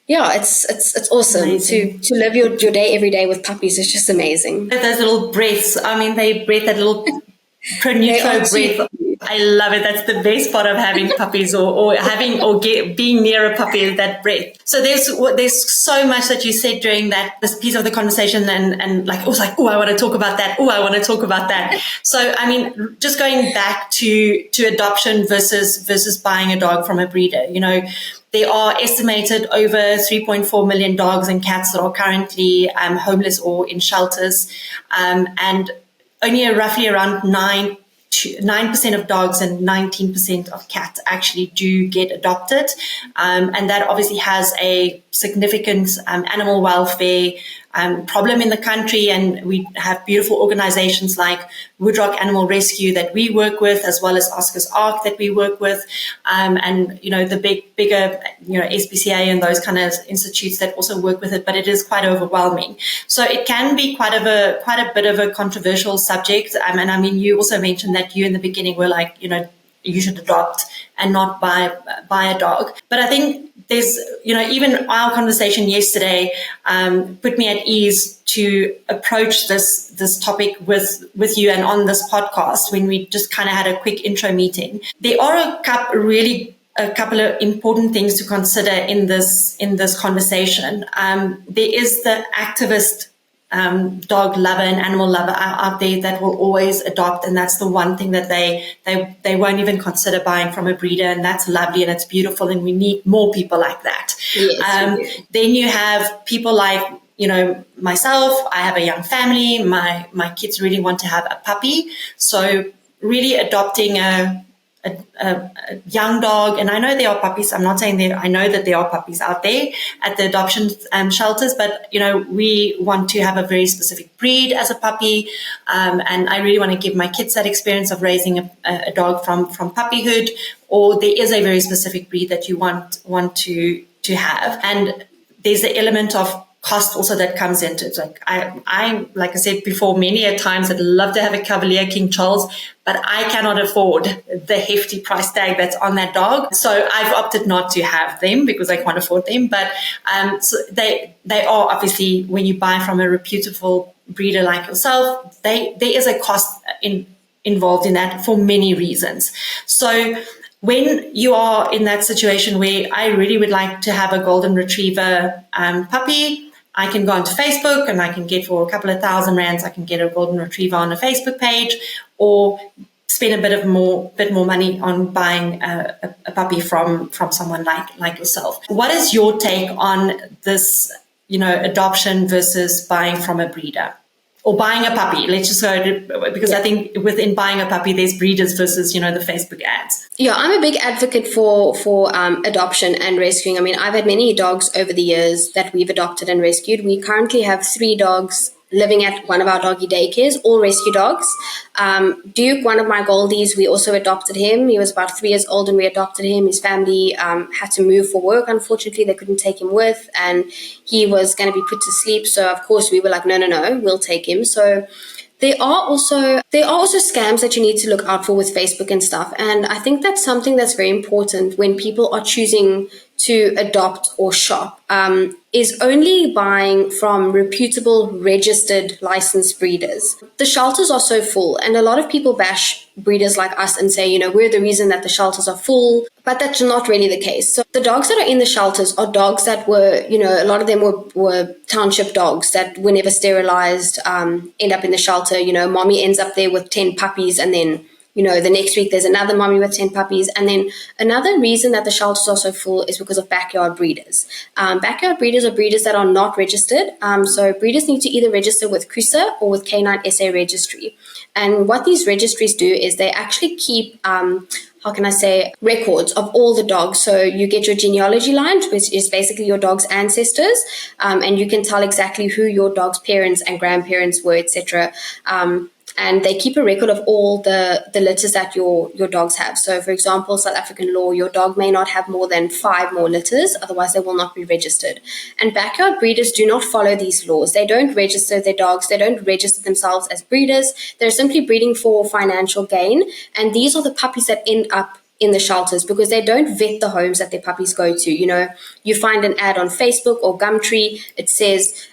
S1: Yeah, it's awesome
S2: Amazing.
S1: to live your day every day with puppies. It's just amazing.
S2: Those little breaths, I mean, they breathe that little
S1: They are
S2: pronutro
S1: too
S2: breath.
S1: cute.
S2: I love it. That's the best part of having puppies, being near a puppy is that breath. So there's so much that you said during this piece of the conversation, and like, it was like, oh, I want to talk about that. Oh, I want to talk about that. So I mean, just going back to adoption versus buying a dog from a breeder, there are estimated over 3.4 million dogs and cats that are currently homeless or in shelters, and only roughly around 9% of dogs and 19% of cats actually do get adopted. And that obviously has a significant animal welfare problem in the country. And we have beautiful organizations like Woodrock Animal Rescue that we work with, as well as Oscar's Ark that we work with. And, the bigger, SPCA and those kind of institutes that also work with it, but it is quite overwhelming. So it can be quite a bit of a controversial subject. And I mean, you also mentioned that you in the beginning were like, you should adopt and not buy a dog. But I think there's, even our conversation yesterday put me at ease to approach this topic with you and on this podcast when we just kind of had a quick intro meeting. There are a couple of important things to consider in this conversation. There is the activist dog lover and animal lover out there that will always adopt, and that's the one thing that they won't even consider buying from a breeder, and that's lovely and it's beautiful, and we need more people like that.
S1: Yes,
S2: then you have people like myself. I have a young family. My kids really want to have a puppy, so really adopting a young dog, and I know there are puppies. I'm not saying there. I know that there are puppies out there at the adoption shelters, but we want to have a very specific breed as a puppy, and I really want to give my kids that experience of raising a dog from puppyhood. Or there is a very specific breed that you want to have, and there's the element of cost also that comes into it. Like I like I said before, many a times I'd love to have a Cavalier King Charles, but I cannot afford the hefty price tag that's on that dog. So I've opted not to have them because I can't afford them. But so they are obviously, when you buy from a reputable breeder like yourself, there is a cost involved in that for many reasons. So when you are in that situation where I really would like to have a golden retriever puppy, I can go onto Facebook and I can get, for a couple of $1,000, I can get a golden retriever on a Facebook page, or spend a bit more money on buying a puppy from someone like yourself. What is your take on this, adoption versus buying from a breeder? Or buying a puppy? Let's just go to, because I think within buying a puppy, there's breeders versus, the Facebook ads.
S1: Yeah, I'm a big advocate for adoption and rescuing. I mean, I've had many dogs over the years that we've adopted and rescued. We currently have 3 dogs living at one of our doggy daycares, all rescue dogs. Duke, one of my Goldies, we also adopted him. He was about 3 years old and we adopted him. His family had to move for work. Unfortunately, they couldn't take him with, and he was going to be put to sleep. So, of course, we were like, no, we'll take him. So there are also scams that you need to look out for with Facebook and stuff. And I think that's something that's very important when people are choosing to adopt or shop, is only buying from reputable, registered, licensed breeders. The shelters are so full, and a lot of people bash breeders like us and say, we're the reason that the shelters are full, but that's not really the case. So the dogs that are in the shelters are dogs that were, a lot of them were township dogs that were never sterilized, end up in the shelter. Mommy ends up there with 10 puppies, and then the next week there's another mommy with 10 puppies. And then another reason that the shelters are so full is because of backyard breeders. Backyard breeders are breeders that are not registered. So breeders need to either register with CUSA or with Canine SA Registry. And what these registries do is they actually keep, records of all the dogs. So you get your genealogy line, which is basically your dog's ancestors, and you can tell exactly who your dog's parents and grandparents were, etc. And they keep a record of all the litters that your dogs have. So, for example, South African law, your dog may not have more than 5 more litters, otherwise they will not be registered. And backyard breeders do not follow these laws. They don't register their dogs. They don't register themselves as breeders. They're simply breeding for financial gain. And these are the puppies that end up in the shelters because they don't vet the homes that their puppies go to. You find an ad on Facebook or Gumtree, it says,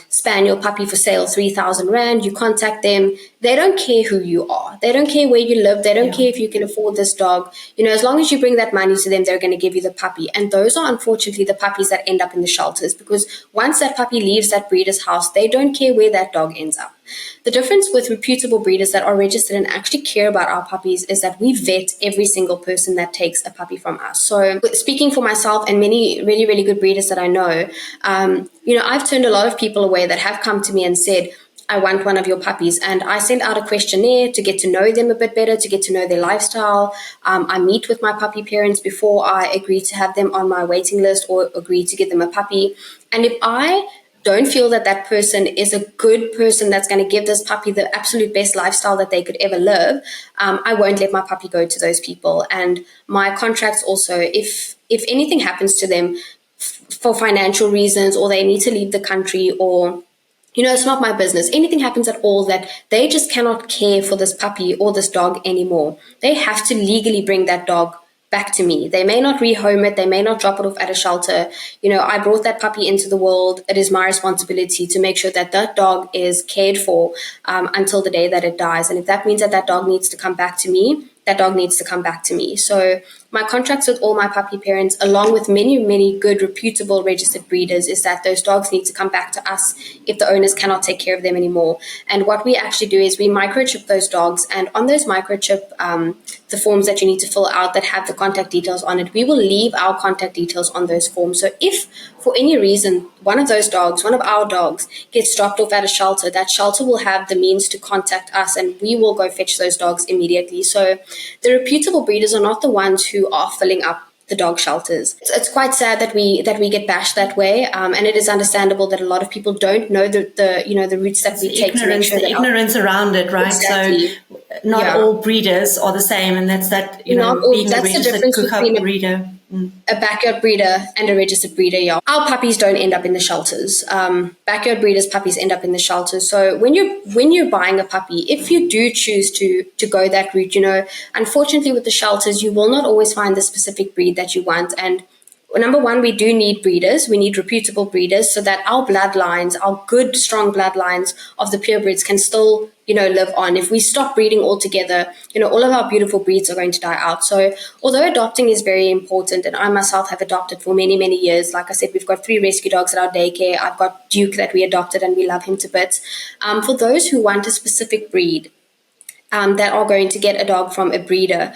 S1: spaniel puppy for sale, 3,000 Rand. You contact them. They don't care who you are. They don't care where you live. They don't care if you can afford this dog. As long as you bring that money to them, they're going to give you the puppy. And those are unfortunately the puppies that end up in the shelters, because once that puppy leaves that breeder's house, they don't care where that dog ends up. The difference with reputable breeders that are registered and actually care about our puppies is that we vet every single person that takes a puppy from us. So speaking for myself and many really, really good breeders that I know, I've turned a lot of people away that have come to me and said, I want one of your puppies. And I send out a questionnaire to get to know them a bit better, to get to know their lifestyle. I meet with my puppy parents before I agree to have them on my waiting list or agree to give them a puppy. And if I don't feel that that person is a good person that's going to give this puppy the absolute best lifestyle that they could ever live, I won't let my puppy go to those people. And my contracts also, if anything happens to them for financial reasons, or they need to leave the country, or it's not my business. Anything happens at all that they just cannot care for this puppy or this dog anymore, they have to legally bring that dog back to me. They may not rehome it. They may not drop it off at a shelter. I brought that puppy into the world. It is my responsibility to make sure that that dog is cared for until the day that it dies. And if that means that that dog needs to come back to me, that dog needs to come back to me. So my contracts with all my puppy parents, along with many, many good, reputable, registered breeders, is that those dogs need to come back to us if the owners cannot take care of them anymore. And what we actually do is we microchip those dogs, and on those microchip, the forms that you need to fill out that have the contact details on it, we will leave our contact details on those forms. So if for any reason one of our dogs gets dropped off at a shelter, that shelter will have the means to contact us, and we will go fetch those dogs immediately. So the reputable breeders are not the ones who are filling up the dog shelters. It's quite sad that we get bashed that way, and it is understandable that a lot of people don't know the routes that we take to make sure that
S2: ignorance around it, right?
S1: Exactly.
S2: So not all breeders are the same, and that's being a registered cook-up breeder.
S1: A backyard breeder and a registered breeder, yeah. Our puppies don't end up in the shelters. Backyard breeders' puppies end up in the shelters. So when you're buying a puppy, if you do choose to go that route, unfortunately with the shelters, you will not always find the specific breed that you want. And number one, we do need breeders. We need reputable breeders so that our bloodlines, our good, strong bloodlines of the purebreds can still, live on. If we stop breeding altogether, all of our beautiful breeds are going to die out. So although adopting is very important, and I myself have adopted for many, many years, like I said, we've got 3 rescue dogs at our daycare. I've got Duke that we adopted and we love him to bits. For those who want a specific breed, that are going to get a dog from a breeder,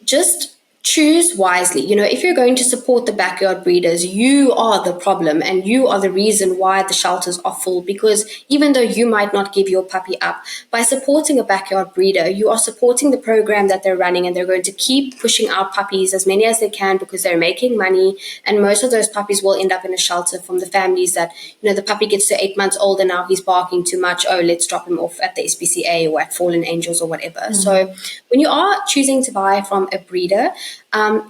S1: just choose wisely. If you're going to support the backyard breeders, you are the problem and you are the reason why the shelters are full, because even though you might not give your puppy up, by supporting a backyard breeder, you are supporting the program that they're running, and they're going to keep pushing out puppies, as many as they can, because they're making money. And most of those puppies will end up in a shelter from the families that, the puppy gets to 8 months old and now he's barking too much. Oh, let's drop him off at the SPCA or at Fallen Angels or whatever. Mm-hmm. So when you are choosing to buy from a breeder,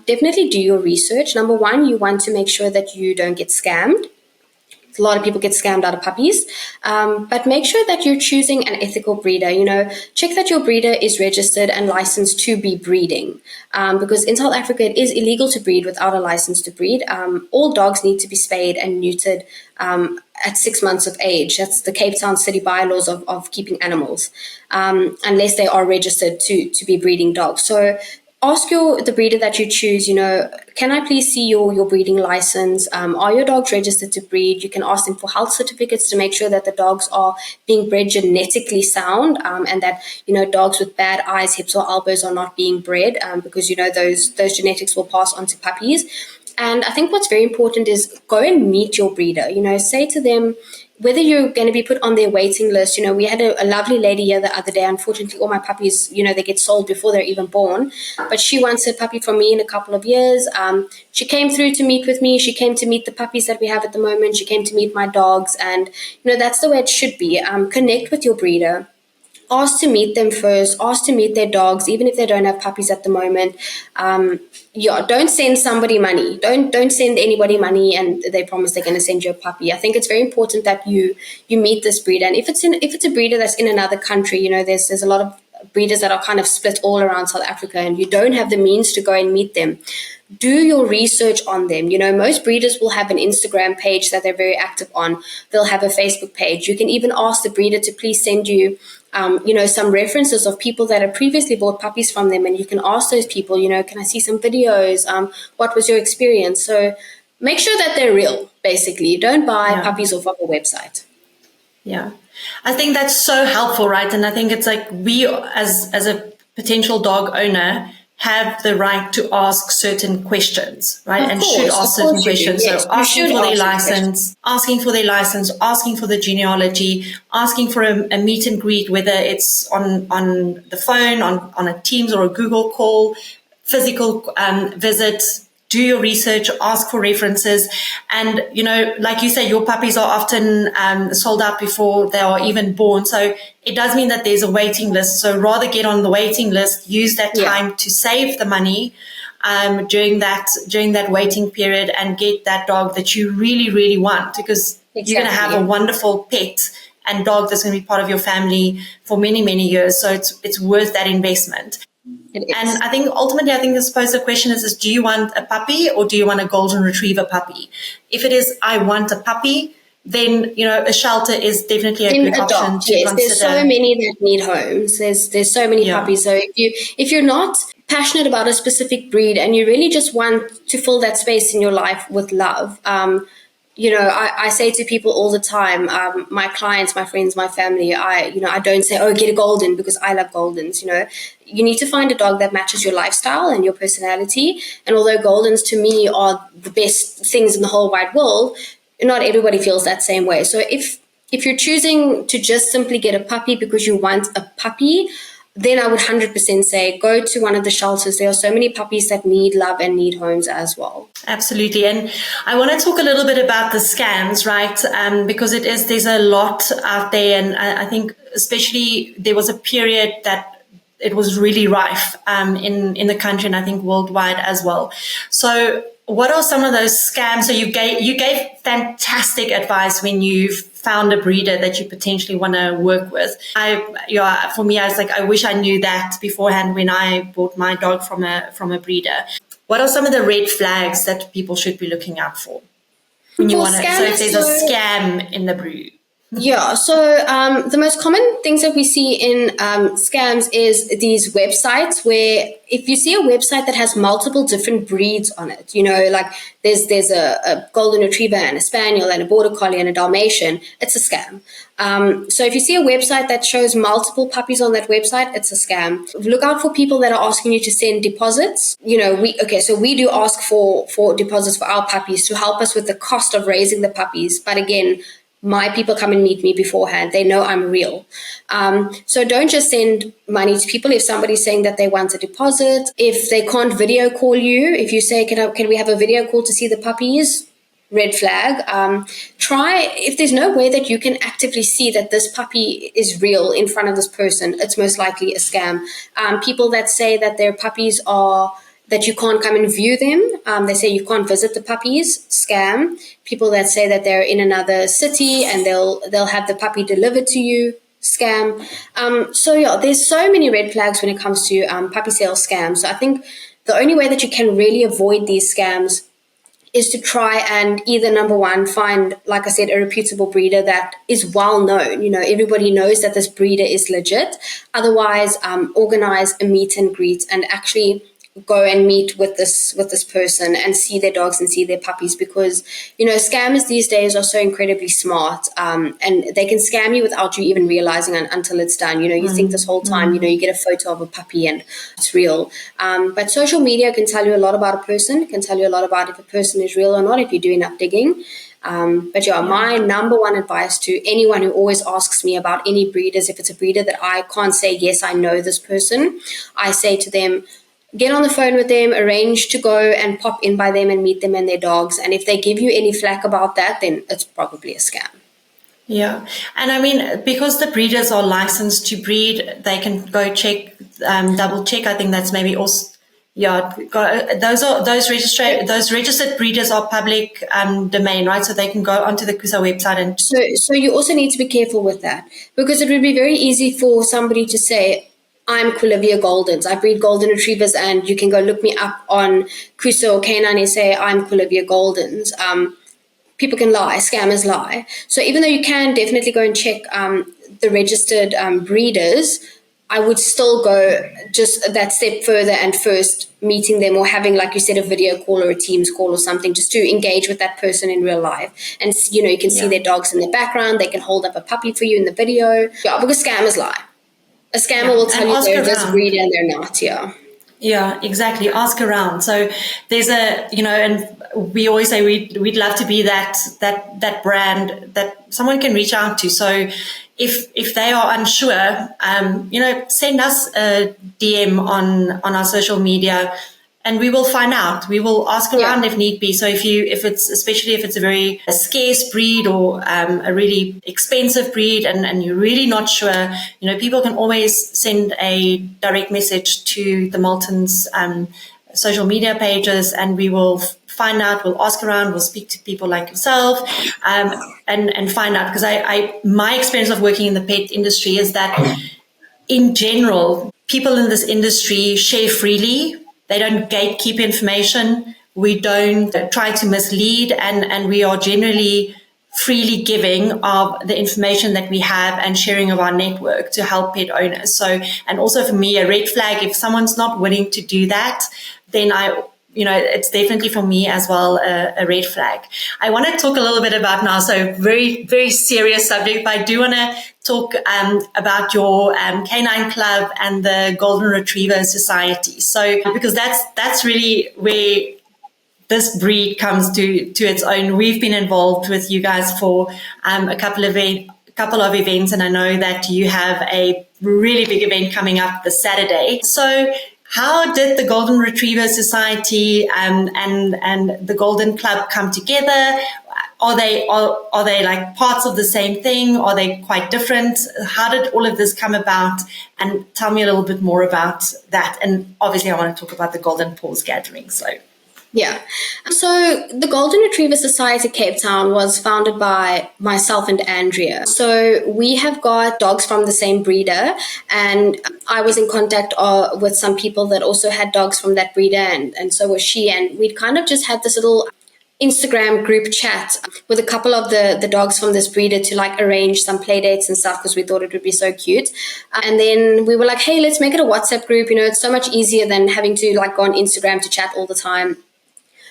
S1: definitely do your research. Number one, you want to make sure that you don't get scammed. A lot of people get scammed out of puppies, but make sure that you're choosing an ethical breeder. Check that your breeder is registered and licensed to be breeding, because in South Africa it is illegal to breed without a license to breed. All dogs need to be spayed and neutered at 6 months of age. That's the Cape Town city bylaws of keeping animals, unless they are registered to be breeding dogs. So ask the breeder that you choose, can I please see your breeding license? Are your dogs registered to breed? You can ask them for health certificates to make sure that the dogs are being bred genetically sound, and that, dogs with bad eyes, hips or elbows are not being bred, because, those genetics will pass on to puppies. And I think what's very important is go and meet your breeder, say to them, whether you're going to be put on their waiting list. We had a lovely lady here the other day. Unfortunately, all my puppies, they get sold before they're even born. But she wants a puppy from me in a couple of years. She came through to meet with me. She came to meet the puppies that we have at the moment. She came to meet my dogs. And, that's the way it should be. Connect with your breeder. Ask to meet them first. Ask to meet their dogs, even if they don't have puppies at the moment. Don't send somebody money. Don't send anybody money and they promise they're going to send you a puppy. I think it's very important that you meet this breeder. And if it's a breeder that's in another country, there's a lot of breeders that are kind of split all around South Africa and you don't have the means to go and meet them, do your research on them. Most breeders will have an Instagram page that they're very active on. They'll have a Facebook page. You can even ask the breeder to please send you, some references of people that have previously bought puppies from them. And you can ask those people, can I see some videos? What was your experience? So make sure that they're real, basically. Don't buy puppies off of a website.
S2: Yeah. I think that's so helpful, right? And I think it's like we as a potential dog owner have the right to ask certain questions, right? And should ask certain questions.
S1: Yes,
S2: so asking for their license, asking for the genealogy, asking for a meet and greet, whether it's on the phone, on a Teams or a Google call, physical visit. Do your research, ask for references. And, like you say, your puppies are often sold out before they are even born. So it does mean that there's a waiting list. So rather get on the waiting list, use that time to save the money during that waiting period and get that dog that you really, really want, because you're going to have a wonderful pet and dog that's going to be part of your family for many, many years. So it's worth that investment. And I think ultimately, I suppose the question is do you want a puppy or do you want a golden retriever puppy? If it is, I want a puppy, then, a shelter is definitely a good option to consider.
S1: There's so many that need homes. There's so many puppies. So if you're not passionate about a specific breed and you really just want to fill that space in your life with love, I say to people all the time, my clients, my friends, my family, I don't say, oh, get a golden because I love goldens. You need to find a dog that matches your lifestyle and your personality. And although goldens to me are the best things in the whole wide world, not everybody feels that same way. So if you're choosing to just simply get a puppy because you want a puppy, then I would 100% say go to one of the shelters. There are so many puppies that need love and need homes as well.
S2: Absolutely. And I want to talk a little bit about the scams, right? Because there's a lot out there. And I think especially there was a period that it was really rife in the country and I think worldwide as well. So what are some of those scams? So you gave fantastic advice when you found a breeder that you potentially want to work with. For me, I was like, I wish I knew that beforehand when I bought my dog from a breeder. What are some of the red flags that people should be looking out for when you want to? So if there's a scam in the breed.
S1: Yeah, so the most common things that we see in scams is these websites where if you see a website that has multiple different breeds on it, like there's a golden retriever and a spaniel and a border collie and a Dalmatian, it's a scam. So if you see a website that shows multiple puppies on that website, it's a scam. Look out for people that are asking you to send deposits. So we do ask for deposits for our puppies to help us with the cost of raising the puppies. But again, my people come and meet me beforehand. They know I'm real. So don't just send money to people if somebody's saying that they want a deposit. If they can't video call you, if you say, can we have a video call to see the puppies? Red flag. If there's no way that you can actively see that this puppy is real in front of this person, it's most likely a scam. People that say that their puppies are that you can't come and view them. They say you can't visit the puppies, scam. People that say that they're in another city and they'll have the puppy delivered to you, scam. There's so many red flags when it comes to puppy sales scams. So I think the only way that you can really avoid these scams is to try and either, number one, find, like I said, a reputable breeder that is well known. Everybody knows that this breeder is legit. Otherwise, organize a meet and greet and actually go and meet with this person and see their dogs and see their puppies, because scammers these days are so incredibly smart, and they can scam you without you even realizing until it's done. You think this whole time you get a photo of a puppy and it's real, but social media can tell you a lot about a person, can tell you a lot about if a person is real or not if you do enough digging. My number one advice to anyone who always asks me about any breeders, if it's a breeder that I can't say yes I know this person, I say to them, get on the phone with them, arrange to go and pop in by them and meet them and their dogs. And if they give you any flack about that, then it's probably a scam.
S2: Yeah. And I mean, because the breeders are licensed to breed, they can go check, double check. I think that's maybe also, those registered breeders are public domain, right? So they can go onto the KUSA website and.
S1: So you also need to be careful with that, because it would be very easy for somebody to say, I'm Quilivia Goldens. I breed Golden Retrievers, and you can go look me up on Kuso or Canine SA. I'm Quilivia Goldens. People can lie, scammers lie. So even though you can definitely go and check the registered breeders, I would still go just that step further and first meeting them or having, like you said, a video call or a Teams call or something, just to engage with that person in real life. And, you can see their dogs in the background. They can hold up a puppy for you in the video. Yeah, because scammers lie. A scammer will tell you they're this breed and they're not,
S2: Yeah, exactly. Ask around. So there's and we always say we'd love to be that brand that someone can reach out to. So if they are unsure, send us a DM on our social media, and we will find out. We will ask around if need be. So especially if it's a very scarce breed or a really expensive breed, and you're really not sure, people can always send a direct message to the Marltons social media pages, and we will find out. We'll ask around. We'll speak to people like yourself, and find out. Because my experience of working in the pet industry is that, in general, people in this industry share freely. They don't gatekeep information. We don't try to mislead, and we are generally freely giving of the information that we have and sharing of our network to help pet owners. So, and also for me, a red flag, if someone's not willing to do that, then it's definitely for me as well a red flag. I want to talk a little bit about now, so very, very serious subject, but I do want to talk about your Canine Club and the Golden Retriever Society. So, because that's really where this breed comes to its own. We've been involved with you guys for a couple of events, and I know that you have a really big event coming up this Saturday. So, how did the Golden Retriever Society and the Golden Club come together? Are they like parts of the same thing? Are they quite different? How did all of this come about? And tell me a little bit more about that. And obviously, I want to talk about the Golden Paws Gathering.
S1: Yeah. So the Golden Retriever Society Cape Town was founded by myself and Andrea. So we have got dogs from the same breeder, and I was in contact with some people that also had dogs from that breeder, and so was she. And we'd kind of just had this little Instagram group chat with a couple of the dogs from this breeder to like arrange some play dates and stuff, because we thought it would be so cute. And then we were like, hey, let's make it a WhatsApp group. It's so much easier than having to like go on Instagram to chat all the time.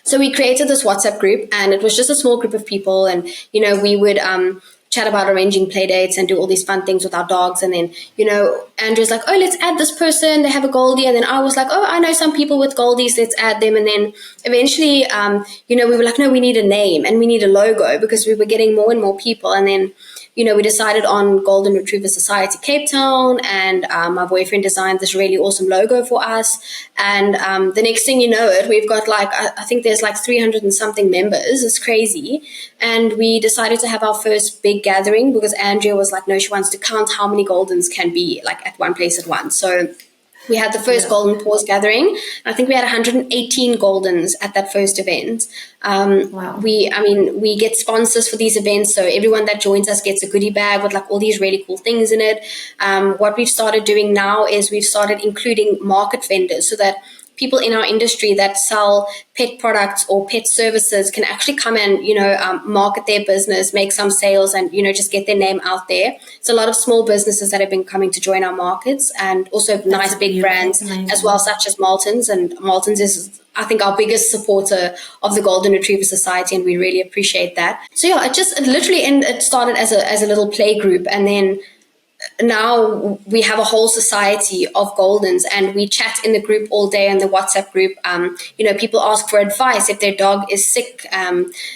S1: So we created this WhatsApp group, and it was just a small group of people, and we would chat about arranging play dates and do all these fun things with our dogs. And then Andrew's like, oh, let's add this person, they have a Goldie. And then I was like, oh, I know some people with Goldies, let's add them. And then eventually we were like, no, we need a name and we need a logo, because we were getting more and more people. And then we decided on Golden Retriever Society Cape Town, and my boyfriend designed this really awesome logo for us. And the next thing you know we've got like, I think there's like 300 and something members. It's crazy. And we decided to have our first big gathering, because Andrea was like, no, she wants to count how many Goldens can be like at one place at once. So we had the first Golden Paws Gathering. I think we had 118 Goldens at that first event.
S2: Wow.
S1: We get sponsors for these events, so everyone that joins us gets a goodie bag with like all these really cool things in it. What we've started doing now is we've started including market vendors, so that people in our industry that sell pet products or pet services can actually come and, market their business, make some sales, and, just get their name out there. It's a lot of small businesses that have been coming to join our markets, and also nice big brands as well, such as Marltons. And Marltons is, I think, our biggest supporter of the Golden Retriever Society, and we really appreciate that. So yeah, it started as a little play group, and then now we have a whole society of Goldens, and we chat in the group all day in the WhatsApp group. People ask for advice. If their dog is sick,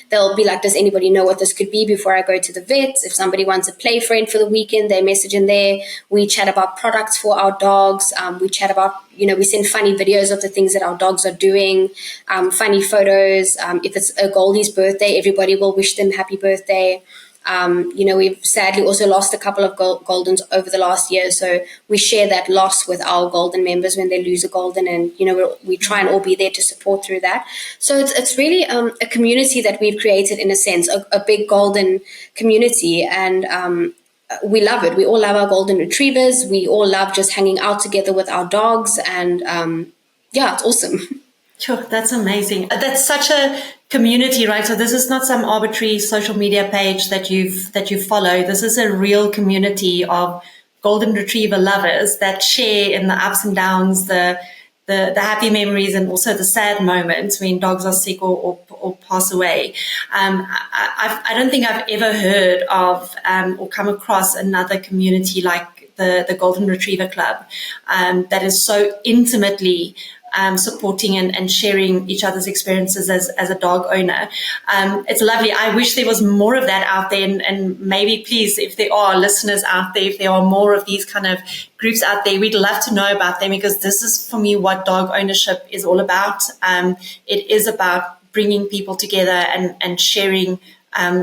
S1: they'll be like, does anybody know what this could be before I go to the vet? If somebody wants a play friend for the weekend, they message in there. We chat about products for our dogs. We chat about, we send funny videos of the things that our dogs are doing, funny photos. If it's a Goldie's birthday, everybody will wish them happy birthday. We've sadly also lost a couple of Goldens over the last year. So we share that loss with our Golden members when they lose a Golden, and, we try and all be there to support through that. So it's really a community that we've created, in a sense, a big Golden community. And we love it. We all love our golden retrievers. We all love just hanging out together with our dogs, and yeah, it's awesome.
S2: Sure, that's amazing. That's such a community, right? So this is not some arbitrary social media page that you follow. This is a real community of golden retriever lovers that share in the ups and downs, the happy memories, and also the sad moments when dogs are sick or pass away. I don't think I've ever heard of or come across another community like the Golden Retriever Club that is so intimately supporting and sharing each other's experiences as a dog owner. It's lovely. I wish there was more of that out there, and maybe please, if there are listeners out there, if there are more of these kind of groups out there, we'd love to know about them, because this is for me what dog ownership is all about. It is about bringing people together and sharing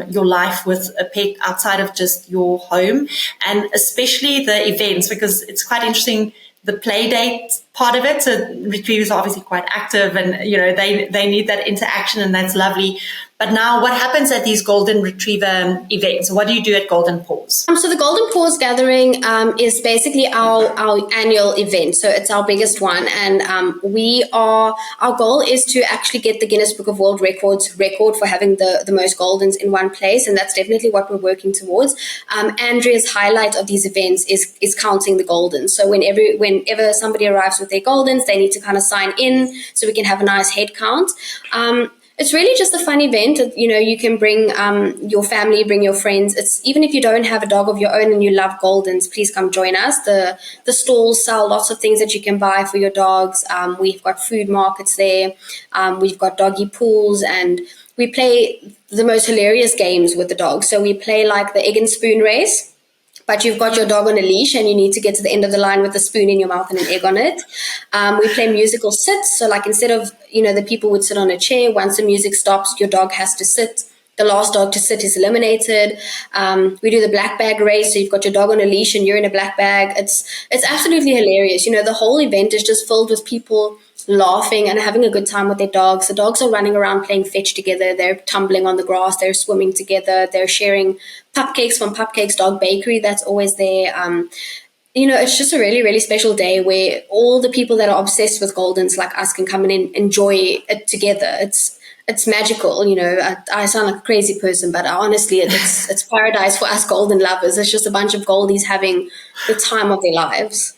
S2: your life with a pet outside of just your home, and especially the events, because it's quite interesting, the play date part of it. So retrievers are obviously quite active, and they need that interaction, and that's lovely. But now, what happens at these golden retriever events? What do you do at Golden Paws?
S1: So the Golden Paws Gathering is basically our annual event. So it's our biggest one, and our goal is to actually get the Guinness Book of World Records record for having the most Goldens in one place, and that's definitely what we're working towards. Andrea's highlight of these events is counting the Goldens. So whenever somebody arrives with their Goldens, they need to kind of sign in so we can have a nice head count. It's really just a fun event. You can bring your family, bring your friends. It's even if you don't have a dog of your own and you love Goldens, please come join us. The stalls sell lots of things that you can buy for your dogs. We've got food markets there. We've got doggy pools, and we play the most hilarious games with the dogs. So we play like the egg and spoon race. But you've got your dog on a leash and you need to get to the end of the line with a spoon in your mouth and an egg on it. We play musical sits. So like instead of, the people would sit on a chair, once the music stops, your dog has to sit. The last dog to sit is eliminated. We do the black bag race. So you've got your dog on a leash and you're in a black bag. It's absolutely hilarious. The whole event is just filled with people laughing and having a good time with their dogs. The dogs are running around playing fetch together. They're tumbling on the grass. They're swimming together. They're sharing cupcakes from Pupcakes Dog Bakery. That's always there. It's just a really, really special day where all the people that are obsessed with Goldens like us can come in and enjoy it together. It's magical. I sound like a crazy person, but honestly, it's paradise for us Golden lovers. It's just a bunch of Goldies having the time of their lives.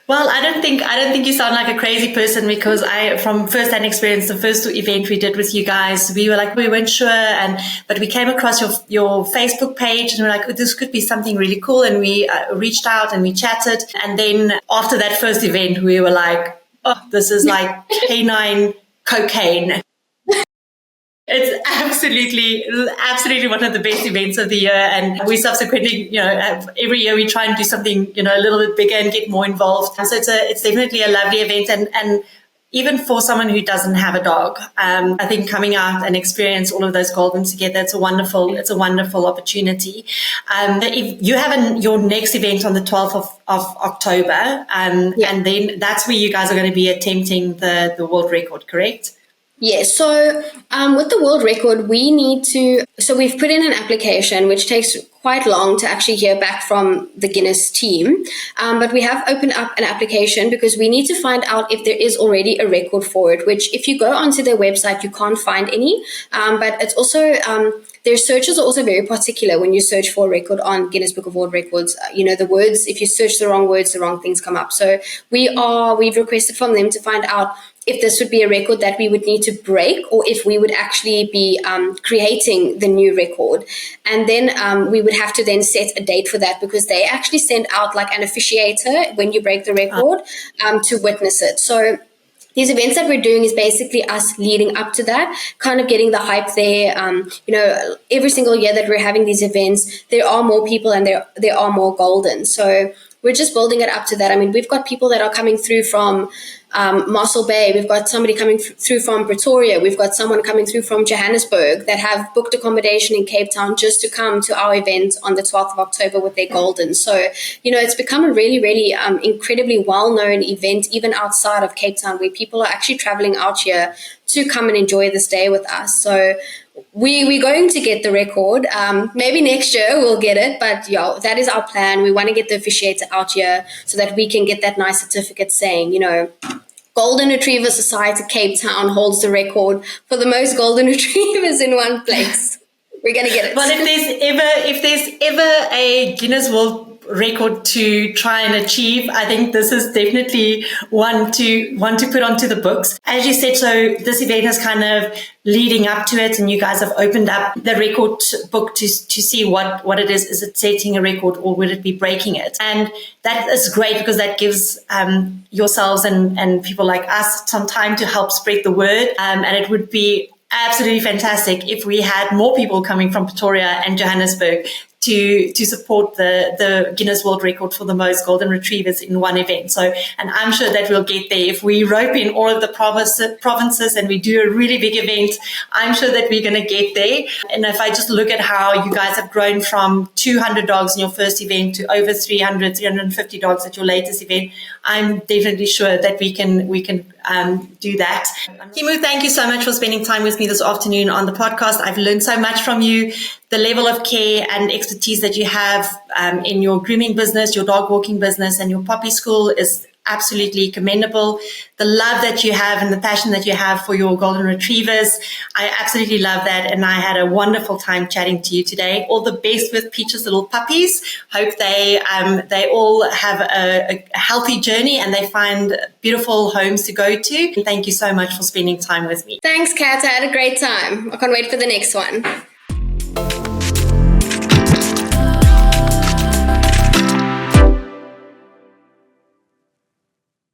S2: Well, I don't think you sound like a crazy person, because from first-hand experience, the first event we did with you guys, we weren't sure, but we came across your Facebook page, and we're like, oh, this could be something really cool, and we reached out and we chatted, and then after that first event, we were like, oh, this is like canine cocaine. It's absolutely one of the best events of the year, and we subsequently, every year we try and do something, a little bit bigger and get more involved. So it's definitely a lovely event, and even for someone who doesn't have a dog, I think coming out and experience all of those Goldens together, it's a wonderful opportunity. If you have your next event on the 12th of October, and then that's where you guys are going to be attempting the world record, correct?
S1: Yes. So with the world record, we've put in an application, which takes quite long to actually hear back from the Guinness team. But we have opened up an application because we need to find out if there is already a record for it, which if you go onto their website, you can't find any. But it's also, their searches are also very particular when you search for a record on Guinness Book of World Records. The words, if you search the wrong words, the wrong things come up. So we've requested from them to find out if this would be a record that we would need to break, or if we would actually be creating the new record. And then we would have to then set a date for that, because they actually send out like an officiator when you break the record to witness it. So these events that we're doing is basically us leading up to that, kind of getting the hype there. Every single year that we're having these events, there are more people and there are more Golden. So we're just building it up to that. I mean, we've got people that are coming through from Mossel Bay. We've got somebody coming through from Pretoria. We've got someone coming through from Johannesburg that have booked accommodation in Cape Town just to come to our event on the 12th of October with their Golden. So, it's become a really, really incredibly well-known event, even outside of Cape Town, where people are actually traveling out here to come and enjoy this day with us. So we're going to get the record. Maybe next year we'll get it, but yeah, that is our plan. We want to get the officiator out here so that we can get that nice certificate saying, Golden Retriever Society Cape Town holds the record for the most golden retrievers in one place. We're going to get it.
S2: Well, if there's ever a Guinness World Record to try and achieve, I think this is definitely one to put onto the books. As you said, so this event is kind of leading up to it, and you guys have opened up the record book to see what it is. Is it setting a record, or will it be breaking it? And that is great, because that gives yourselves and people like us some time to help spread the word. And it would be absolutely fantastic if we had more people coming from Pretoria and Johannesburg to support the Guinness World Record for the most golden retrievers in one event. So, and I'm sure that we'll get there. If we rope in all of the provinces and we do a really big event, I'm sure that we're going to get there. And if I just look at how you guys have grown from 200 dogs in your first event to over 350 dogs at your latest event, I'm definitely sure that we can do that. Kemo, thank you so much for spending time with me this afternoon on the podcast. I've learned so much from you. The level of care and expertise that you have in your grooming business, your dog walking business, and your puppy school is absolutely commendable. The love that you have and the passion that you have for your golden retrievers, I absolutely love that. And I had a wonderful time chatting to you today. All the best with Peach's little puppies. Hope they all have a healthy journey and they find beautiful homes to go to. Thank you so much for spending time with me.
S1: Thanks, Kat. I had a great time. I can't wait for the next one.